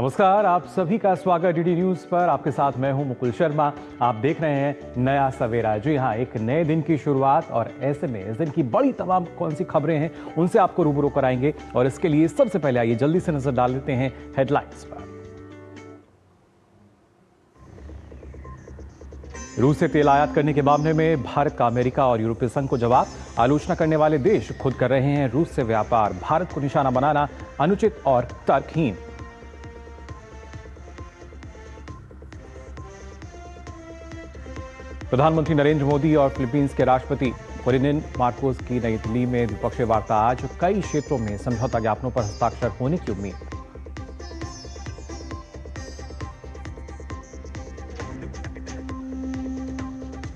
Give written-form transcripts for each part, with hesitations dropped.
नमस्कार, आप सभी का स्वागत डीडी न्यूज पर। आपके साथ मैं हूं मुकुल शर्मा। आप देख रहे हैं नया सवेरा। जी हां, एक नए दिन की शुरुआत और ऐसे में इस दिन की बड़ी तमाम कौन सी खबरें हैं उनसे आपको रूबरू कराएंगे। और इसके लिए सबसे पहले आइए जल्दी से नजर डाल लेते हैं हेडलाइंस पर। रूस से तेल आयात करने के मामले में भारत का अमेरिका और यूरोपीय संघ को जवाब। आलोचना करने वाले देश खुद कर रहे हैं रूस से व्यापार। भारत को निशाना बनाना अनुचित और तर्कहीन। प्रधानमंत्री नरेंद्र मोदी और फिलीपींस के राष्ट्रपति फर्डिनांड मार्कोस की नई दिल्ली में द्विपक्षीय वार्ता आज। कई क्षेत्रों में समझौता ज्ञापनों पर हस्ताक्षर होने की उम्मीद।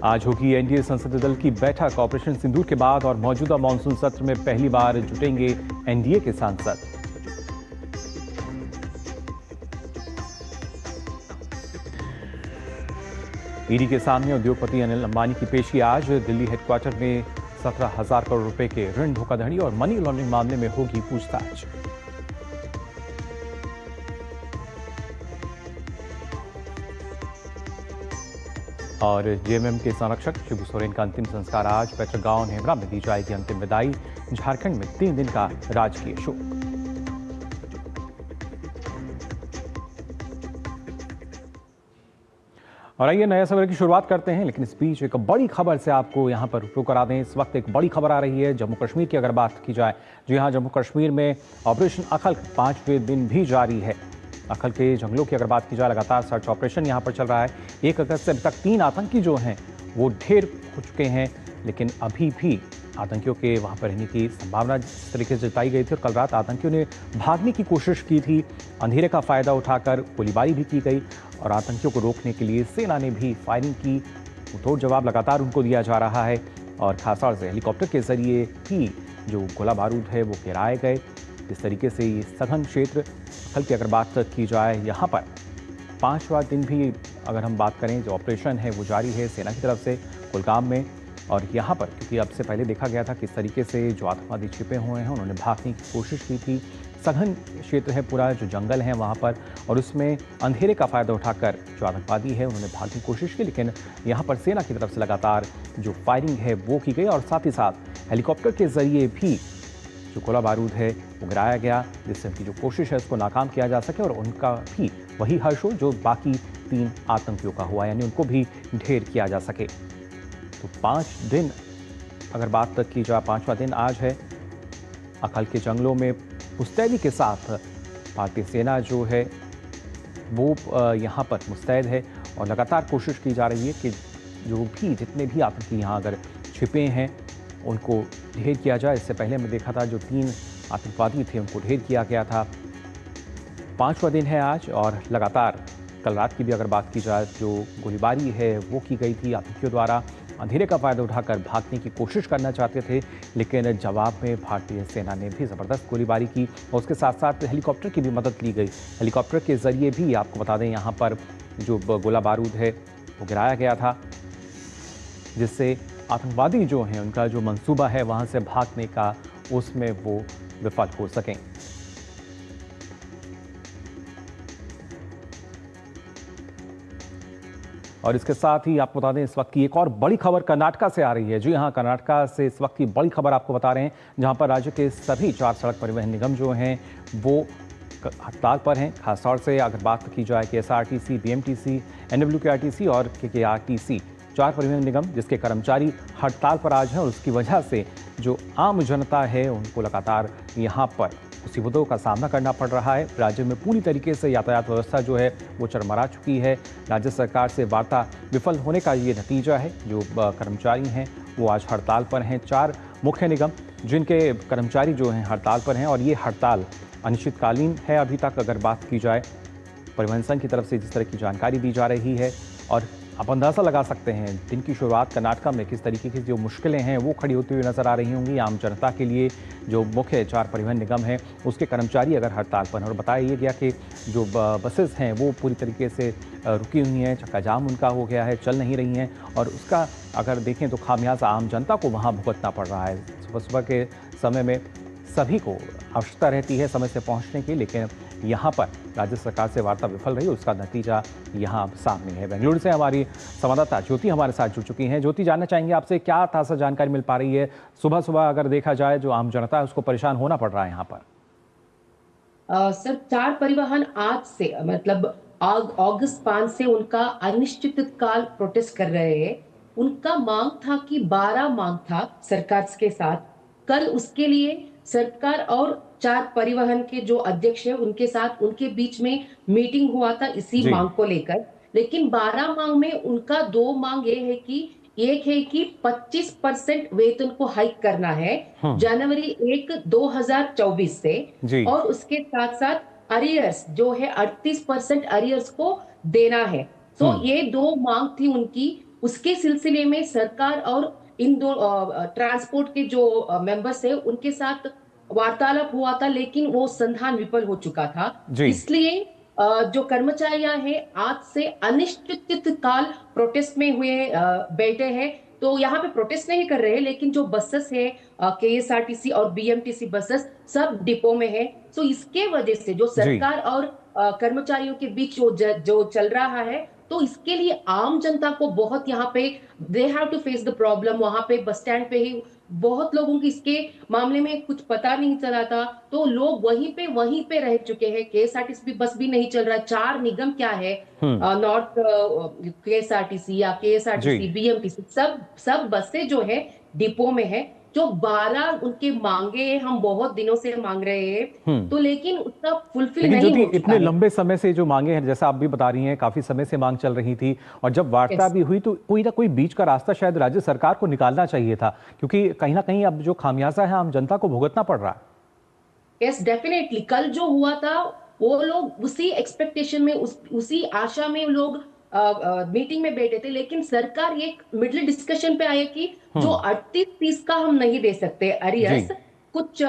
आज होगी एनडीए संसदीय दल की बैठक। ऑपरेशन सिंदूर के बाद और मौजूदा मानसून सत्र में पहली बार जुटेंगे एनडीए के सांसद। ईडी के सामने उद्योगपति अनिल अंबानी की पेशी आज। दिल्ली हेडक्वार्टर में 17,000 करोड़ रुपए के ऋण धोखाधड़ी और मनी लॉन्ड्रिंग मामले में होगी पूछताछ। और जेएमएम के संरक्षक शिबू सोरेन का अंतिम संस्कार आज। पैतृक गांव नेमरा में दी जाएगी अंतिम विदाई। झारखंड में 3 दिन का राजकीय शोक। और आइए नया सवेरे की शुरुआत करते हैं, लेकिन इस बीच एक बड़ी खबर से आपको यहां पर रूबरू करा दें। इस वक्त एक बड़ी खबर आ रही है जम्मू कश्मीर की। अगर बात की जाए, जी हां, जम्मू कश्मीर में ऑपरेशन अखल 5वें दिन भी जारी है। अखल के जंगलों की अगर बात की जाए, लगातार सर्च ऑपरेशन यहां पर चल रहा है। 1 अगस्त से अभी तक 3 आतंकी जो हैं वो ढेर हो चुके हैं, लेकिन अभी भी आतंकियों के वहां पर रहने की संभावना जिस तरीके से जताई गई थी। और कल रात आतंकियों ने भागने की कोशिश की थी। अंधेरे का फायदा उठाकर गोलीबारी भी की गई और आतंकियों को रोकने के लिए सेना ने भी फायरिंग की। मुंहतोड़ जवाब लगातार उनको दिया जा रहा है और खासतौर से हेलीकॉप्टर के जरिए ही जो गोला बारूद है वो गिराए गए। इस तरीके से ये सघन क्षेत्र अखल की अगर बात की जाए, यहाँ पर 5वां दिन भी अगर हम बात करें, जो ऑपरेशन है वो जारी है सेना की तरफ से कुलगाम में। और यहाँ पर क्योंकि अब से पहले देखा गया था किस तरीके से जो आतंकवादी छिपे हुए हैं उन्होंने भागने की कोशिश की थी। सघन क्षेत्र है पूरा, जो जंगल है वहाँ पर, और उसमें अंधेरे का फ़ायदा उठाकर जो आतंकवादी है उन्होंने भागने की कोशिश की। लेकिन यहाँ पर सेना की तरफ से लगातार जो फायरिंग है वो की गई और साथ ही साथ हेलीकॉप्टर के ज़रिए भी जो गोला बारूद है वो गिराया गया, जिससे उनकी जो कोशिश है उसको नाकाम किया जा सके और उनका भी वही हर्ष हो जो बाकी 3 आतंकियों का हुआ, यानी उनको भी ढेर किया जा सके। तो 5 दिन अगर बात की जाए, 5वां दिन आज है। अखल के जंगलों में मुस्तैदी के साथ भारतीय सेना जो है वो यहाँ पर मुस्तैद है और लगातार कोशिश की जा रही है कि जो भी जितने भी आतंकी यहाँ अगर छिपे हैं उनको ढेर किया जाए। इससे पहले मैं देखा था जो 3 आतंकवादी थे उनको ढेर किया गया था। 5वां दिन है आज और लगातार कल रात की भी अगर बात की जाए, जो गोलीबारी है वो की गई थी आतंकियों द्वारा। अंधेरे का फायदा उठाकर भागने की कोशिश करना चाहते थे, लेकिन जवाब में भारतीय सेना ने भी ज़बरदस्त गोलीबारी की और उसके साथ साथ हेलीकॉप्टर की भी मदद ली गई। हेलीकॉप्टर के ज़रिए भी आपको बता दें यहाँ पर जो गोला बारूद है वो गिराया गया था, जिससे आतंकवादी जो हैं उनका जो मंसूबा है वहाँ से भागने का उसमें वो विफल हो सकें। और इसके साथ ही आपको बता दें इस वक्त की एक और बड़ी खबर कर्नाटका से आ रही है। जी हाँ, कर्नाटका से इस वक्त की बड़ी खबर आपको बता रहे हैं, जहां पर राज्य के सभी 4 सड़क परिवहन निगम जो हैं वो हड़ताल पर हैं। खासतौर से अगर बात की जाए कि एसआरटीसी, बीएमटीसी, एनडब्ल्यूकेआरटीसी और केकेआरटीसी 4 परिवहन निगम जिसके कर्मचारी हड़ताल पर आज हैं और उसकी वजह से जो आम जनता है उनको लगातार यहाँ पर मुसीबतों का सामना करना पड़ रहा है। राज्य में पूरी तरीके से यातायात व्यवस्था जो है वो चरमरा चुकी है। राज्य सरकार से वार्ता विफल होने का ये नतीजा है। जो कर्मचारी हैं वो आज हड़ताल पर हैं। 4 मुख्य निगम जिनके कर्मचारी जो हैं हड़ताल पर हैं और ये हड़ताल अनिश्चितकालीन है अभी तक अगर बात की जाए। परिवहन संघ की तरफ से जिस तरह की जानकारी दी जा रही है और आप अंदाज़ा लगा सकते हैं दिन की शुरुआत कर्नाटका में किस तरीके की जो मुश्किलें हैं वो खड़ी होती हुई नजर आ रही होंगी आम जनता के लिए। जो मुख्य 4 परिवहन निगम हैं उसके कर्मचारी अगर हड़ताल पर हैं और बताया गया कि जो बसेस हैं वो पूरी तरीके से रुकी हुई हैं, चक्का जाम उनका हो गया है, चल नहीं रही हैं और उसका अगर देखें तो खामियाजा आम जनता को वहाँ भुगतना पड़ रहा है। सुबह के समय में सभी को आवश्यकता रहती है समय से पहुँचने की, लेकिन यहाँ पर राज्य सरकार से वार्ता विफल रही, उसका नतीजा यहाँ अब सामने है। बेंगलुरु से हमारी संवाददाता ज्योति हमारे साथ जुड़ चुकी हैं। ज्योति, जानना चाहेंगे आपसे क्या ताज़ा जानकारी मिल पा रही है? सुबह सुबह अगर देखा जाए, जो आम जनता है उसको परेशान होना पड़ रहा है यहाँ पर। सर, 4 परिवहन आज से मतलब अगस्त 5 से उनका अनिश्चितकाल प्रोटेस्ट कर रहे हैं। उनका मांग था कि 12 मांग था सरकार के साथ। कल उसके लिए सरकार और 4 परिवहन के जो अध्यक्ष है उनके साथ उनके बीच में मीटिंग हुआ था इसी जी। मांग को लेकर। लेकिन 12 मांग में उनका 2 मांग ये है कि एक है कि 25% वेतन को हाइक करना है जनवरी 1, 2024 से, जी। और उसके साथ साथ अरियर्स जो है 38% अरियर्स को देना है। तो ये 2 मांग थी उनकी। उसके सिलसिले में सरकार और इन दो ट्रांसपोर्ट के जो मेंबर्स है उनके साथ वार्तालाप हुआ था, लेकिन वो संधान विफल हो चुका था। जी। इसलिए जो कर्मचारियां हैं आज से अनिश्चितकाल प्रोटेस्ट में हुए बैठे हैं। तो यहाँ पे प्रोटेस्ट नहीं कर रहे हैं, लेकिन जो बसेस है केएसआरटीसी और बीएमटीसी बसेस सब डिपो में है। तो इसके वजह से जो जी। सरकार और कर्मचारियों के बीच जो चल रहा है, तो इसके लिए आम जनता को बहुत यहाँ पे they have to face the problem. वहां पे बस स्टैंड पे ही बहुत लोगों की इसके मामले में कुछ पता नहीं चला था, तो लोग वहीं पे रह चुके हैं। केएसआरटीसी बस भी नहीं चल रहा है। 4 निगम क्या है, नॉर्थ केएसआरटीसी या जी। केएसआरटीसी बीएमटीसी सब बसें जो है डिपो में है। जो 12 उनके मांगे हम बहुत दिनों से मांग रहे हैं, तो लेकिन उसका फुलफिल लेकिन नहीं ज्योति, हो चुका इतने है। लंबे समय से जो मांगे हैं, जैसा आप भी बता रही हैं, काफी समय से मांग चल रही थी, और जब वार्ता Yes. भी हुई तो कोई ना कोई बीच का रास्ता शायद राज्य सरकार को निकालना चाहिए था, क्योंकि कहीं ना कहीं अब जो खामियाजा है आम जनता को भुगतना पड़ रहा है। यस, डेफिनेटली कल जो हुआ था वो लोग उसी एक्सपेक्टेशन में उसी आशा में लोग मीटिंग में बैठे थे। लेकिन सरकार एक मिडिल डिस्कशन पे आई कि जो 38 का हम नहीं दे सकते जी। अरियर्स, कुछ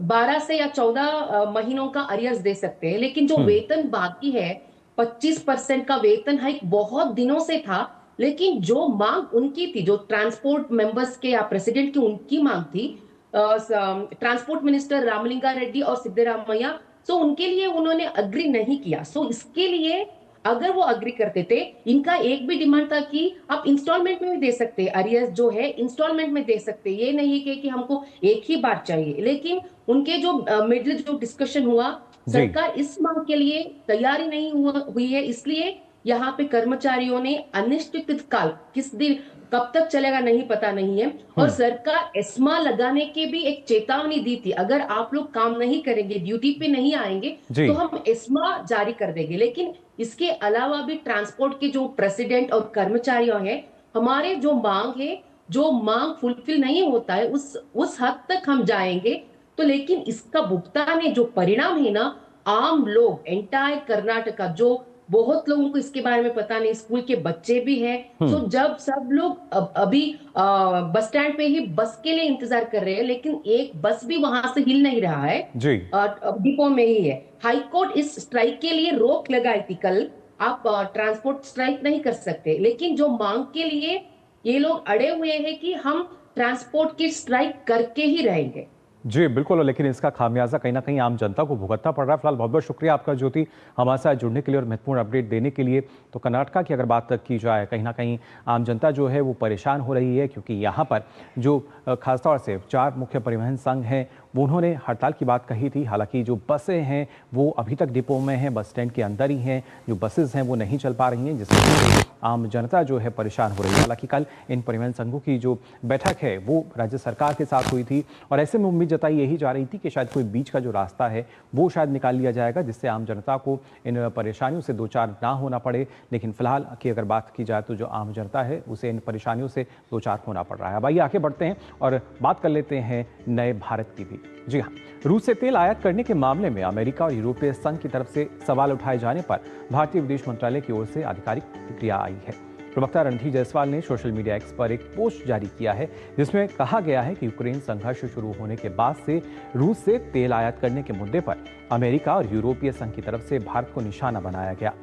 12 से या 14 महीनों का अरियर्स दे सकते हैं। लेकिन जो वेतन बाकी है 25% का वेतन हाइक बहुत दिनों से था। लेकिन जो मांग उनकी थी, जो ट्रांसपोर्ट मेंबर्स के या प्रेसिडेंट की उनकी मांग थी, ट्रांसपोर्ट मिनिस्टर रामलिंगा रेड्डी और सिद्धरामैया, सो उनके लिए उन्होंने अग्री नहीं किया। सो इसके लिए अगर वो अग्री करते थे, इनका एक भी डिमांड था कि आप इंस्टॉलमेंट में भी दे सकते हैं, अरियर्स जो है इंस्टॉलमेंट में दे सकते हैं, ये नहीं कि हमको एक ही बार चाहिए। लेकिन उनके जो मिडिल जो डिस्कशन हुआ, जी। सरकार इस मांग के लिए तैयारी नहीं हुई है। इसलिए यहाँ पे कर्मचारियों ने अनिश्चितकाल, किस दिन कब तक चलेगा नहीं पता नहीं है, और सरकार एस्मा लगाने की भी एक चेतावनी दी थी, अगर आप लोग काम नहीं करेंगे, ड्यूटी पे नहीं आएंगे, जी। तो हम एस्मा जारी कर देंगे। लेकिन इसके अलावा भी ट्रांसपोर्ट के जो प्रेसिडेंट और कर्मचारियों हैं, हमारे जो मांग है, जो मांग फुलफिल नहीं होता है उस हद तक हम जाएंगे। तो लेकिन इसका भुगतान है, जो परिणाम है ना, आम लोग एंटायर कर्नाटका, जो बहुत लोगों को इसके बारे में पता नहीं, स्कूल के बच्चे भी हैं। तो जब सब लोग अभी बस स्टैंड पे ही बस के लिए इंतजार कर रहे हैं, लेकिन एक बस भी वहां से हिल नहीं रहा है, जी। डिपो में ही है। हाईकोर्ट इस स्ट्राइक के लिए रोक लगाई थी कल, आप ट्रांसपोर्ट स्ट्राइक नहीं कर सकते। लेकिन जो मांग के लिए ये लोग अड़े हुए हैं कि हम ट्रांसपोर्ट की स्ट्राइक करके ही रहेंगे। जी बिल्कुल, लेकिन इसका खामियाजा कहीं ना कहीं आम जनता को भुगतना पड़ रहा है। फिलहाल बहुत बहुत शुक्रिया आपका ज्योति, हमारे साथ जुड़ने के लिए और महत्वपूर्ण अपडेट देने के लिए। तो कर्नाटका की अगर बात की जाए, कहीं ना कहीं आम जनता जो है वो परेशान हो रही है, क्योंकि यहाँ पर जो खासतौर से 4 मुख्य परिवहन संघ हैं वो उन्होंने हड़ताल की बात कही थी। हालांकि जो बसें हैं वो अभी तक डिपो में हैं, बस स्टैंड के अंदर ही हैं, जो बसेज हैं वो नहीं चल पा रही हैं, जिससे आम जनता जो है परेशान हो रही है। हालांकि कल इन परिवहन संघों की जो बैठक है वो राज्य सरकार के साथ हुई थी, और ऐसे में उम्मीद जताई यही जा रही थी कि शायद कोई बीच का जो रास्ता है वो शायद निकाल लिया जाएगा, जिससे आम जनता को इन परेशानियों से दो चार ना होना पड़े। लेकिन फिलहाल की अगर बात की जाए तो जो आम जनता है उसे इन परेशानियों से दो चार होना पड़ रहा है। अब आइए आगे बढ़ते हैं और बात कर लेते हैं नए भारत की भी। जी हाँ, रूस से तेल आयात करने के मामले में अमेरिका और यूरोपीय संघ की तरफ से सवाल उठाए जाने पर भारतीय विदेश मंत्रालय की ओर से आधिकारिक प्रतिक्रिया आई है। प्रवक्ता रणधीर जायसवाल ने सोशल मीडिया एक्स पर एक पोस्ट जारी किया है, जिसमें कहा गया है कि यूक्रेन संघर्ष शुरू होने के बाद से रूस से तेल आयात करने के मुद्दे पर अमेरिका और यूरोपीय संघ की तरफ से भारत को निशाना बनाया गया।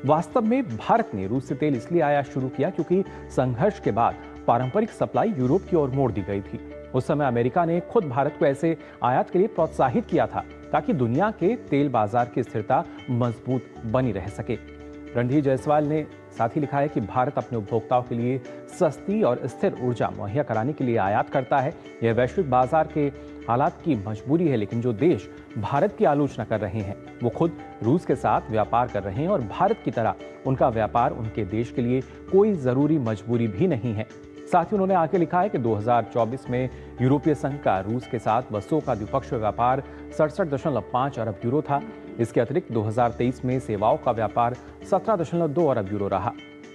वास्तव में भारत ने रूस से तेल इसलिए आयात शुरू किया क्योंकि संघर्ष के बाद पारंपरिक सप्लाई यूरोप की ओर मोड़ दी गई थी। उस समय अमेरिका ने खुद भारत को ऐसे आयात के लिए प्रोत्साहित किया था, ताकि दुनिया के तेल बाजार की स्थिरता मजबूत बनी रह सके। रणधीर जायसवाल ने साथ ही लिखा है कि भारत अपने उपभोक्ताओं के लिए सस्ती और स्थिर ऊर्जा मुहैया कराने के लिए आयात करता है। यह वैश्विक बाजार के हालात की मजबूरी है, लेकिन जो देश भारत की आलोचना कर रहे हैं वो खुद रूस के साथ व्यापार कर रहे हैं और भारत की तरह उनका व्यापार उनके देश के लिए कोई जरूरी मजबूरी भी नहीं है। साथ ही उन्होंने आगे लिखा है कि 2024 में यूरोपीय संघ का रूस के साथ वस्तुओं का द्विपक्षीय व्यापार 67.5 अरब यूरो था। इसके अतिरिक्त 2023 में सेवाओं का व्यापार 17.2 अरब यूरो रहा।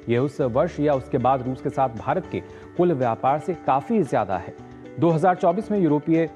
यह उस वर्ष या उसके बाद रूस के साथ भारत के कुल व्यापार से काफी ज्यादा है। 2024 में यूरोपीय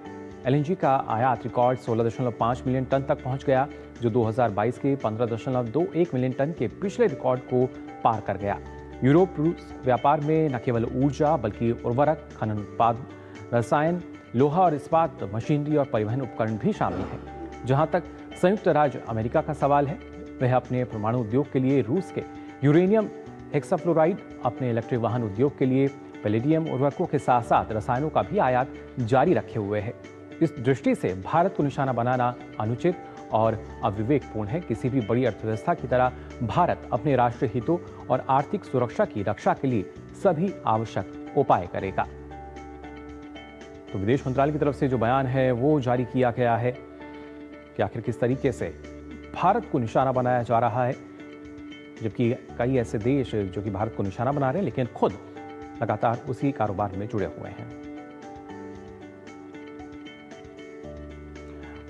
एलएनजी का आयात रिकॉर्ड 16.5 मिलियन टन तक पहुंच गया, जो 2022 के 15.21 मिलियन टन के पिछले रिकॉर्ड को पार कर गया। यूरोप रूस व्यापार में न केवल ऊर्जा बल्कि उर्वरक, खनन उत्पाद, रसायन, लोहा और इस्पात, मशीनरी और परिवहन उपकरण भी शामिल हैं। जहां तक संयुक्त राज्य अमेरिका का सवाल है, वह अपने परमाणु उद्योग के लिए रूस के यूरेनियम हेक्साफ्लोराइड, अपने इलेक्ट्रिक वाहन उद्योग के लिए पैलेडियम उर्वरकों के साथ साथ रसायनों का भी आयात जारी रखे हुए है। इस दृष्टि से भारत को निशाना बनाना अनुचित और अविवेकपूर्ण है। किसी भी बड़ी अर्थव्यवस्था की तरह भारत अपने राष्ट्रीय हितों और आर्थिक सुरक्षा की रक्षा के लिए सभी आवश्यक उपाय करेगा। तो विदेश मंत्रालय की तरफ से जो बयान है वो जारी किया गया है कि आखिर किस तरीके से भारत को निशाना बनाया जा रहा है, जबकि कई ऐसे देश जो कि भारत को निशाना बना रहे हैं लेकिन खुद लगातार उसी कारोबार में जुड़े हुए हैं।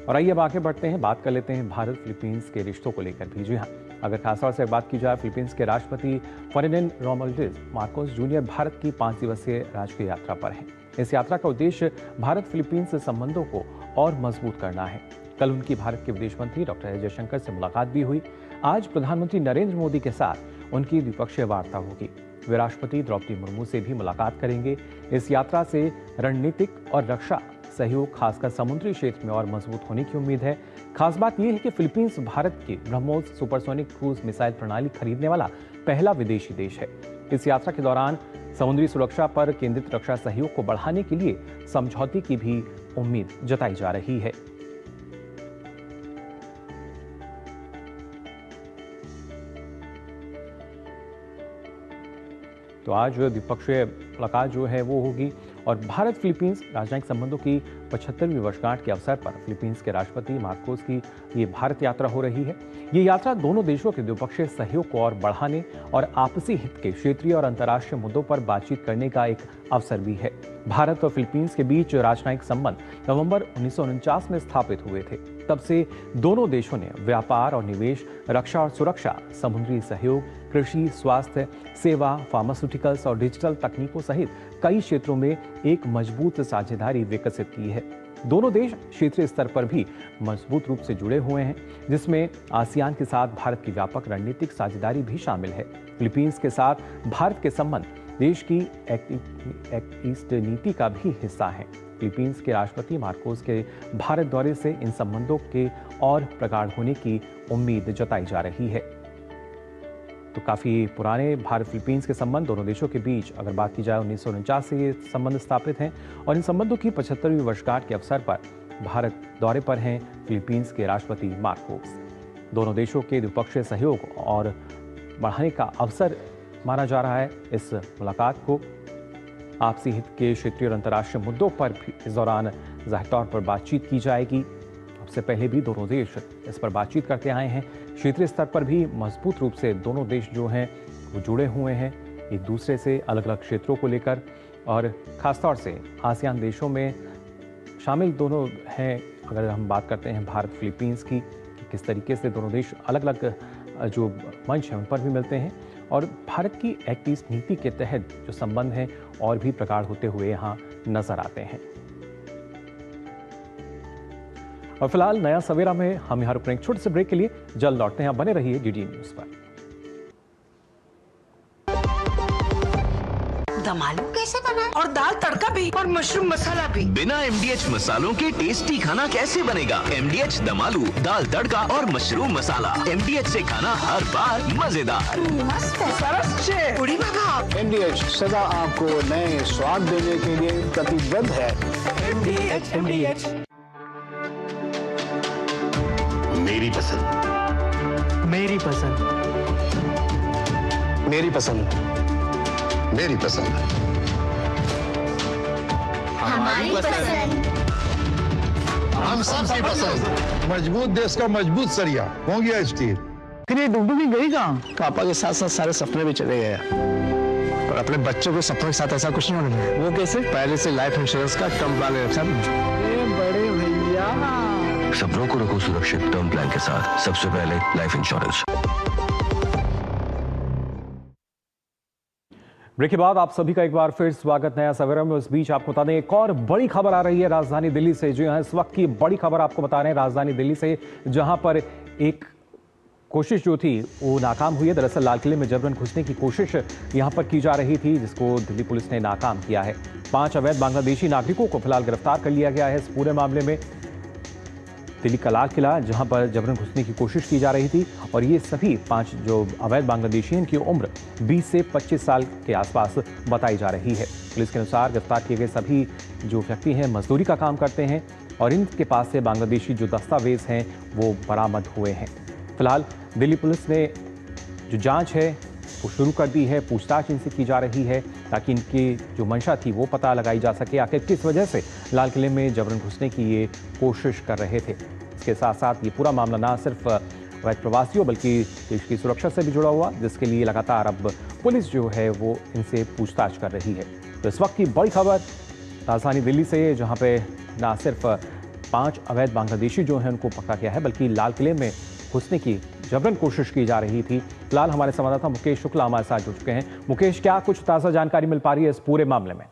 और आइए अब आगे बढ़ते हैं, बात कर लेते हैं भारत फिलीपींस के रिश्तों को लेकर भी। जी हाँ, अगर खासतौर से बात की जाए, फिलीपींस के राष्ट्रपति फर्डिनेंड रोमुल्डस मार्कोस जूनियर भारत की 5 दिवसीय राजकीय यात्रा पर हैं। इस यात्रा का उद्देश्य भारत फिलीपींस संबंधों को और मजबूत करना है। कल उनकी भारत के विदेश मंत्री डॉक्टर एस जयशंकर से मुलाकात भी हुई। आज प्रधानमंत्री नरेंद्र मोदी के साथ उनकी द्विपक्षीय वार्ता होगी। वे राष्ट्रपति द्रौपदी मुर्मू से भी मुलाकात करेंगे। इस यात्रा से रणनीतिक और रक्षा सहयोग खासकर समुद्री क्षेत्र में और मजबूत होने की उम्मीद है। खास बात यह है कि फिलीपींस भारत की ब्रह्मोस सुपरसोनिक क्रूज मिसाइल प्रणाली खरीदने वाला पहला विदेशी देश है। इस यात्रा के दौरान समुद्री सुरक्षा पर केंद्रित रक्षा सहयोग को बढ़ाने के लिए समझौते की भी उम्मीद जताई जा रही है। तो आज द्विपक्षीय मुलाकात जो है वो होगी और भारत फिलीपींस राजनयिक संबंधों की 75वीं वर्षगांठ के अवसर पर फिलीपींस के राष्ट्रपति मार्कोस की ये भारत यात्रा हो रही है। ये यात्रा दोनों देशों के द्विपक्षीय सहयोग को और बढ़ाने और आपसी हित के क्षेत्रीय और अंतर्राष्ट्रीय मुद्दों पर बातचीत करने का एक अवसर भी है। भारत और फिलीपींस के बीच राजनयिक संबंध नवंबर 1949 में स्थापित हुए थे। तब से दोनों देशों ने व्यापार और निवेश, रक्षा और सुरक्षा, समुद्री सहयोग, कृषि, स्वास्थ्य सेवा, फार्मास्यूटिकल्स और डिजिटल तकनीकों सहित कई क्षेत्रों में एक मजबूत साझेदारी विकसित की है। दोनों देश क्षेत्रीय स्तर पर भी मजबूत रूप से जुड़े हुए हैं, जिसमें आसियान के साथ भारत की व्यापक रणनीतिक साझेदारी भी शामिल है। फिलीपींस के साथ भारत के संबंध देश की एक्ट ईस्ट नीति का भी हिस्सा है। फिलीपींस के राष्ट्रपति मार्कोस के भारत दौरे से इन संबंधों के और प्रगाढ़ होने की उम्मीद जताई जा रही है। तो काफी पुराने भारत फिलीपींस के संबंध दोनों देशों के बीच अगर बात की जाए 1949 से ये संबंध स्थापित हैं और इन संबंधों की 75वीं वर्षगांठ के अवसर पर भारत दौरे पर हैं फिलीपींस के राष्ट्रपति मार्कोस। दोनों देशों के द्विपक्षीय सहयोग और बढ़ाने का अवसर माना जा रहा है। इस मुलाकात को आपसी हित के क्षेत्रीय और अंतर्राष्ट्रीय मुद्दों पर भी इस दौरान जाहिर तौर पर बातचीत की जाएगी। सबसे पहले भी दोनों देश इस पर बातचीत करते आए हैं। क्षेत्रीय स्तर पर भी मजबूत रूप से दोनों देश जो हैं वो जुड़े हुए हैं एक दूसरे से अलग अलग क्षेत्रों को लेकर, और खासतौर से आसियान देशों में शामिल दोनों हैं। अगर हम बात करते हैं भारत फिलीपींस की, कि किस तरीके से दोनों देश अलग अलग जो मंच हैं उन पर भी मिलते हैं और भारत की एक्ट ईस्ट नीति के तहत जो संबंध हैं और भी प्रगाढ़ होते हुए यहाँ नजर आते हैं। और फिलहाल नया सवेरा में हम यहाँ रुक रहे हैं एक छोटे से ब्रेक के लिए। जल्द लौटते हैं, आप बने रहिए डीडी न्यूज पर। दम आलू कैसे बनाए और दाल तड़का भी और मशरूम मसाला भी। बिना MDH मसालों के टेस्टी खाना कैसे बनेगा? MDH दम आलू, दाल तड़का और मशरूम मसाला। MDH से खाना हर बार मजेदार। मस्त है, सरस है। उड़ी बाबा। MDH सदा आपको नए स्वाद देने के लिए प्रतिबद्ध है। MDH मेरी पसंद। मेरी पसंद। मेरी पसंद। मेरी पसंद। हमारी पसंद। हम सबकी पसंद। मजबूत देश का मजबूत सरिया हो गया स्टील। फिर ये डुगडुगी गई कहाँ? पापा के साथ साथ सारे सपने भी चले गए और अपने बच्चों के सपनों के साथ ऐसा कुछ नहीं होना। वो कैसे? पहले से लाइफ इंश्योरेंस का टर्म प्लान ले रखा है। बड़े भैया, सपनों को रखो सुरक्षित टर्म प्लान के साथ। सबसे पहले लाइफ इंश्योरेंस। ब्रेक के बाद आप सभी का एक बार फिर स्वागत नया सवेरा में। उस बीच आपको बता दें एक और बड़ी खबर आ रही है राजधानी दिल्ली से। जो यहाँ इस वक्त की बड़ी खबर आपको बता रहे हैं राजधानी दिल्ली से, जहां पर एक कोशिश जो थी वो नाकाम हुई है। दरअसल लाल किले में जबरन घुसने की कोशिश यहां पर की जा रही थी, जिसको दिल्ली पुलिस ने नाकाम किया है। 5 अवैध बांग्लादेशी नागरिकों को फिलहाल गिरफ्तार कर लिया गया है। इस पूरे मामले में दिल्ली का लाल किला, जहां पर जबरन घुसने की कोशिश की जा रही थी, और ये सभी 5 जो अवैध बांग्लादेशी, इनकी उम्र 20 से 25 साल के आसपास बताई जा रही है। पुलिस के अनुसार गिरफ्तार किए गए सभी जो व्यक्ति हैं मजदूरी का काम करते हैं, और इनके पास से बांग्लादेशी जो दस्तावेज हैं वो बरामद हुए हैं। फिलहाल दिल्ली पुलिस ने जो जांच है वो शुरू कर दी है। पूछताछ इनसे की जा रही है ताकि इनकी जो मंशा थी वो पता लगाई जा सके, आखिर किस वजह से लाल किले में जबरन घुसने की ये कोशिश कर रहे थे। इसके साथ साथ ये पूरा मामला ना सिर्फ अवैध प्रवासियों बल्कि देश की सुरक्षा से भी जुड़ा हुआ, जिसके लिए लगातार अब पुलिस जो है वो इनसे पूछताछ कर रही है। तो इस वक्त की बड़ी खबर राजधानी दिल्ली से, जहाँ पे ना सिर्फ 5 अवैध बांग्लादेशी जो हैं उनको पकड़ा गया है, बल्कि लाल किले में घुसने की जबरन कोशिश की जा रही थी। फिलहाल हमारे संवाददाता मुकेश शुक्ला हमारे साथ जुड़ चुके हैं। मुकेश, क्या कुछ ताज़ा जानकारी मिल पा रही है इस पूरे मामले में?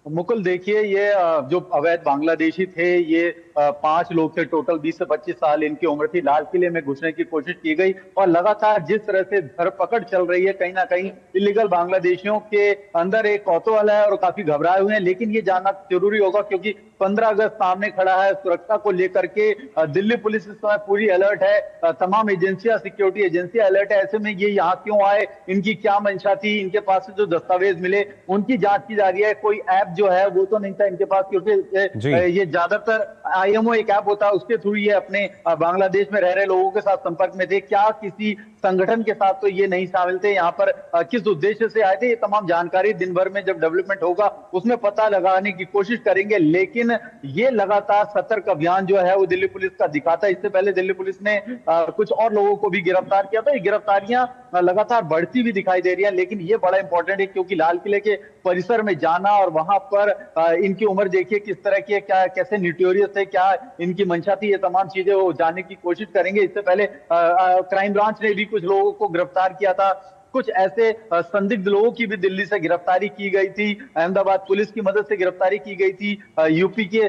मुकुल, देखिए, ये जो अवैध बांग्लादेशी थे, ये 5 लोग थे टोटल। 20 से 25 साल इनकी उम्र थी। लाल किले में घुसने की कोशिश की गई और लगातार जिस तरह से धरपकड़ चल रही है, कहीं ना कहीं इलीगल बांग्लादेशियों के अंदर एक कौतूहल है और काफी घबराए हुए हैं। लेकिन ये जानना जरूरी होगा क्योंकि 15 अगस्त सामने खड़ा है। सुरक्षा को लेकर के दिल्ली पुलिस इस समय पूरी अलर्ट है। तमाम एजेंसियां, सिक्योरिटी एजेंसियां अलर्ट है। ऐसे में ये यहाँ क्यों आए, इनकी क्या मंशा थी, इनके पास से जो दस्तावेज मिले उनकी जांच की जा रही है। कोई ऐप जो है वो तो नहीं था इनके पास, क्योंकि ये ज्यादातर IMO एक ऐप होता है, उसके थ्रू ये अपने बांग्लादेश में रह रहे लोगों के साथ संपर्क में थे। क्या किसी संगठन के साथ तो ये नहीं शामिल थे। यहाँ पर किस उद्देश्य से आए थे, ये तमाम जानकारी दिन भर में जब डेवलपमेंट होगा उसमें पता लगाने की कोशिश करेंगे। लेकिन ये लगातार सतर्क अभियान जो है वो दिल्ली पुलिस का दिखाता है। इससे पहले दिल्ली पुलिस ने कुछ और लोगों को भी गिरफ्तार किया। तो ये गिरफ्तारियां लगातार बढ़ती भी दिखाई दे रही है। लेकिन ये बड़ा इंपॉर्टेंट है क्योंकि लाल किले के परिसर में जाना और वहां पर इनकी उम्र देखिए किस तरह की है, क्या कैसे न्यूटोरियस थे, क्या इनकी मंशा थी, ये तमाम चीजें वो जानने की कोशिश करेंगे। इससे पहले क्राइम ब्रांच ने भी कुछ लोगों को गिरफ्तार किया था। कुछ ऐसे संदिग्ध लोगों की भी दिल्ली से गिरफ्तारी की गई थी। अहमदाबाद पुलिस की मदद से गिरफ्तारी की गई थी। यूपी के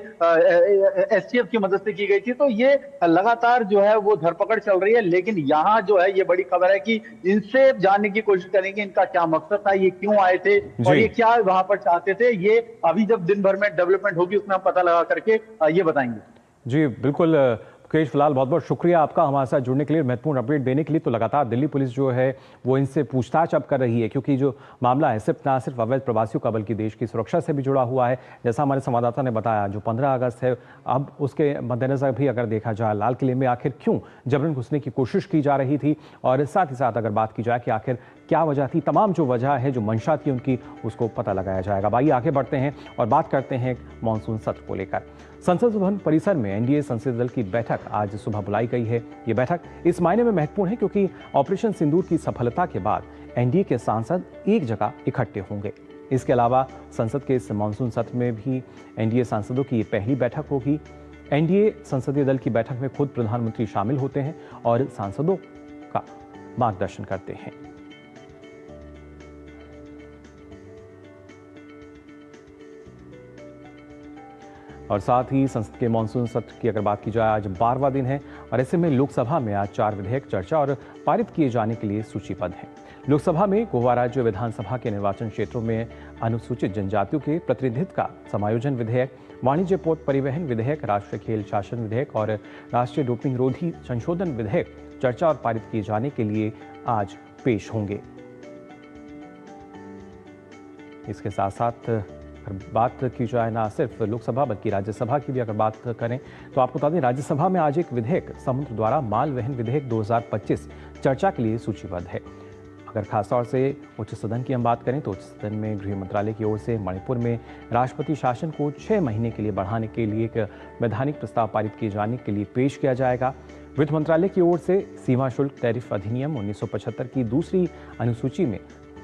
STF की मदद से की गई थी। तो ये लगातार जो है वो धरपकड़ चल रही है। लेकिन यहाँ जो है ये बड़ी खबर है कि इनसे जानने की कोशिश करेंगे इनका क्या मकसद था, ये क्यों आए थे और ये क्या वहां पर चाहते थे। ये अभी जब दिन भर में डेवलपमेंट होगी उसमें हम पता लगा करके ये बताएंगे। जी बिल्कुल मुकेश, फिलहाल बहुत बहुत शुक्रिया आपका हमारे साथ जुड़ने के लिए, महत्वपूर्ण अपडेट देने के लिए। तो लगातार दिल्ली पुलिस जो है वो इनसे पूछताछ अब कर रही है, क्योंकि जो मामला है ना सिर्फ अवैध प्रवासियों का बल्कि देश की सुरक्षा से भी जुड़ा हुआ है। जैसा हमारे संवाददाता ने बताया, जो 15 अगस्त है, अब उसके मद्देनजर भी अगर देखा जाए लाल किले में आखिर क्यों जबरन घुसने की कोशिश की जा रही थी, और साथ ही साथ अगर बात की जाए कि आखिर क्या वजह थी, तमाम जो वजह है, जो मंशा थी उनकी, उसको पता लगाया जाएगा। आइए आगे बढ़ते हैं और बात करते हैं मानसून सत्र को लेकर। संसद भवन परिसर में NDA संसदीय दल की बैठक आज सुबह बुलाई गई है। ये बैठक इस मायने में महत्वपूर्ण है क्योंकि ऑपरेशन सिंदूर की सफलता के बाद NDA के सांसद एक जगह इकट्ठे होंगे। इसके अलावा संसद के इस मानसून सत्र में भी NDA सांसदों की ये पहली बैठक होगी। NDA संसदीय दल की बैठक में खुद प्रधानमंत्री शामिल होते हैं और सांसदों का मार्गदर्शन करते हैं। और साथ ही संसद के मानसून सत्र की अगर बात की जाए, आज 12वां दिन है और ऐसे में लोकसभा में आज 4 विधेयक चर्चा और पारित किए जाने के लिए सूचीबद्ध हैं। लोकसभा में गोवा राज्य विधानसभा के निर्वाचन क्षेत्रों में अनुसूचित जनजातियों के प्रतिनिधित्व का समायोजन विधेयक, वाणिज्य पोत परिवहन विधेयक, राष्ट्रीय खेल शासन विधेयक और राष्ट्रीय डोपिंग रोधी संशोधन विधेयक चर्चा और पारित किए जाने के लिए आज पेश होंगे। इसके साथ साथ अगर बात की जाए ना सिर्फ लोकसभा बल्कि राज्यसभा की भी अगर बात करें तो आपको बता दें राज्यसभा में आज एक विधेयक समुद्र द्वारा माल वहन विधेयक 2025 चर्चा के लिए सूचीबद्ध है। अगर खासतौर से उच्च सदन की हम बात करें तो उच्च सदन में गृह मंत्रालय की ओर से मणिपुर में राष्ट्रपति शासन को 6 महीने के लिए बढ़ाने के लिए एक वैधानिक प्रस्ताव पारित किए जाने के लिए पेश किया जाएगा। वित्त मंत्रालय की ओर से सीमा शुल्क टैरिफ अधिनियम 1975 की दूसरी अनुसूची में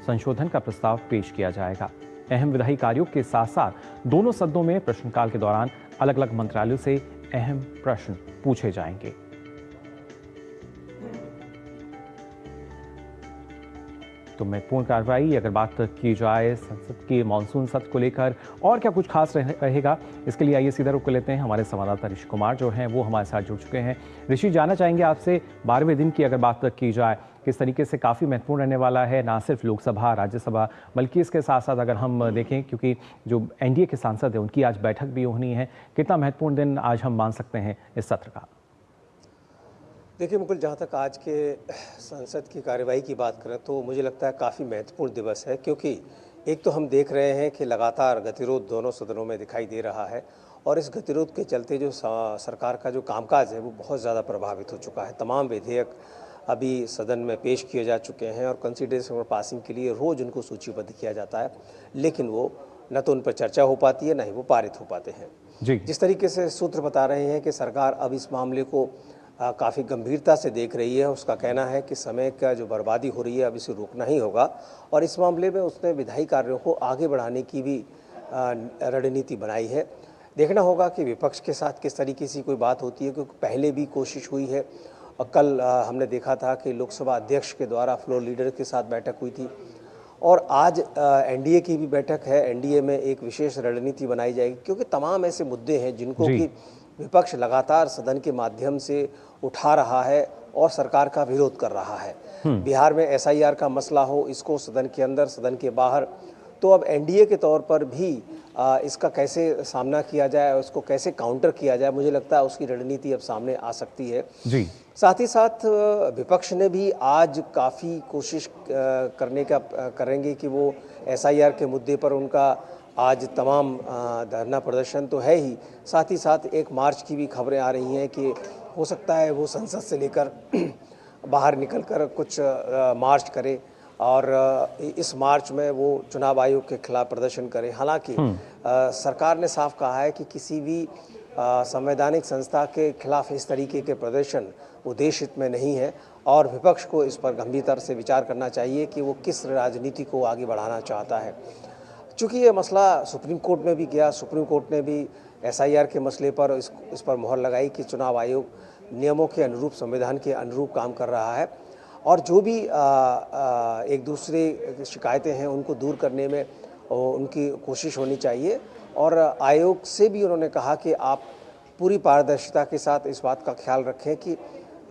संशोधन का प्रस्ताव पेश किया जाएगा। अहम विधायी कार्यों के साथ साथ दोनों सदनों में प्रश्नकाल के दौरान अलग अलग मंत्रालयों से अहम प्रश्न पूछे जाएंगे। तो महत्वपूर्ण कार्रवाई अगर बात की जाए संसद के मानसून सत्र को लेकर और क्या कुछ खास रहेगा, इसके लिए आइए सीधा रुख कर लेते हैं। हमारे संवाददाता ऋषि कुमार जो हैं वो हमारे साथ जुड़ चुके हैं। ऋषि, जानना चाहेंगे आपसे 12वें दिन की अगर बात की जाए किस तरीके से काफ़ी महत्वपूर्ण रहने वाला है, ना सिर्फ लोकसभा राज्यसभा बल्कि इसके साथ साथ अगर हम देखें क्योंकि जो एनडीए के सांसद हैं उनकी आज बैठक भी होनी है, कितना महत्वपूर्ण दिन आज हम मान सकते हैं इस सत्र का? देखिए मुकुल, जहाँ तक आज के संसद की कार्यवाही की बात करें तो मुझे लगता है काफ़ी महत्वपूर्ण दिवस है, क्योंकि एक तो हम देख रहे हैं कि लगातार गतिरोध दोनों सदनों में दिखाई दे रहा है और इस गतिरोध के चलते जो सरकार का जो कामकाज है वो बहुत ज़्यादा प्रभावित हो चुका है। तमाम विधेयक अभी सदन में पेश किए जा चुके हैं और कंसिडरेशन और पासिंग के लिए रोज़ उनको सूचीबद्ध किया जाता है, लेकिन वो न तो उन पर चर्चा हो पाती है, न ही वो पारित हो पाते हैं जी। जिस तरीके से सूत्र बता रहे हैं कि सरकार अब इस मामले को काफ़ी गंभीरता से देख रही है। उसका कहना है कि समय का जो बर्बादी हो रही है अब इसे रोकना ही होगा और इस मामले में उसने विधायी कार्यों को आगे बढ़ाने की भी रणनीति बनाई है। देखना होगा कि विपक्ष के साथ किस तरीके से कोई बात होती है, क्योंकि पहले भी कोशिश हुई है और कल हमने देखा था कि लोकसभा अध्यक्ष के द्वारा फ्लोर लीडर के साथ बैठक हुई थी और आज एनडीए की भी बैठक है। एनडीए में एक विशेष रणनीति बनाई जाएगी, क्योंकि तमाम ऐसे मुद्दे हैं जिनको कि विपक्ष लगातार सदन के माध्यम से उठा रहा है और सरकार का विरोध कर रहा है। बिहार में एसआईआर का मसला हो, इसको सदन के अंदर सदन के बाहर, तो अब एनडीए के तौर पर भी इसका कैसे सामना किया जाए और इसको कैसे काउंटर किया जाए, मुझे लगता है उसकी रणनीति अब सामने आ सकती है जी। साथ ही साथ विपक्ष ने भी आज काफ़ी कोशिश करेंगे कि वो एसआईआर के मुद्दे पर उनका आज तमाम धरना प्रदर्शन तो है ही, साथ ही साथ 1 मार्च की भी खबरें आ रही हैं कि हो सकता है वो संसद से लेकर बाहर निकलकर कुछ मार्च करे और इस मार्च में वो चुनाव आयोग के खिलाफ प्रदर्शन करें। हालांकि सरकार ने साफ कहा है कि किसी भी संवैधानिक संस्था के खिलाफ इस तरीके के प्रदर्शन वो देश हित में नहीं है और विपक्ष को इस पर गंभीरता से विचार करना चाहिए कि वो किस राजनीति को आगे बढ़ाना चाहता है। चूँकि ये मसला सुप्रीम कोर्ट में भी गया, सुप्रीम कोर्ट ने भी एसआईआर के मसले पर इस पर मोहर लगाई कि चुनाव आयोग नियमों के अनुरूप, संविधान के अनुरूप काम कर रहा है और जो भी एक दूसरे शिकायतें हैं उनको दूर करने में उनकी कोशिश होनी चाहिए। और आयोग से भी उन्होंने कहा कि आप पूरी पारदर्शिता के साथ इस बात का ख्याल रखें कि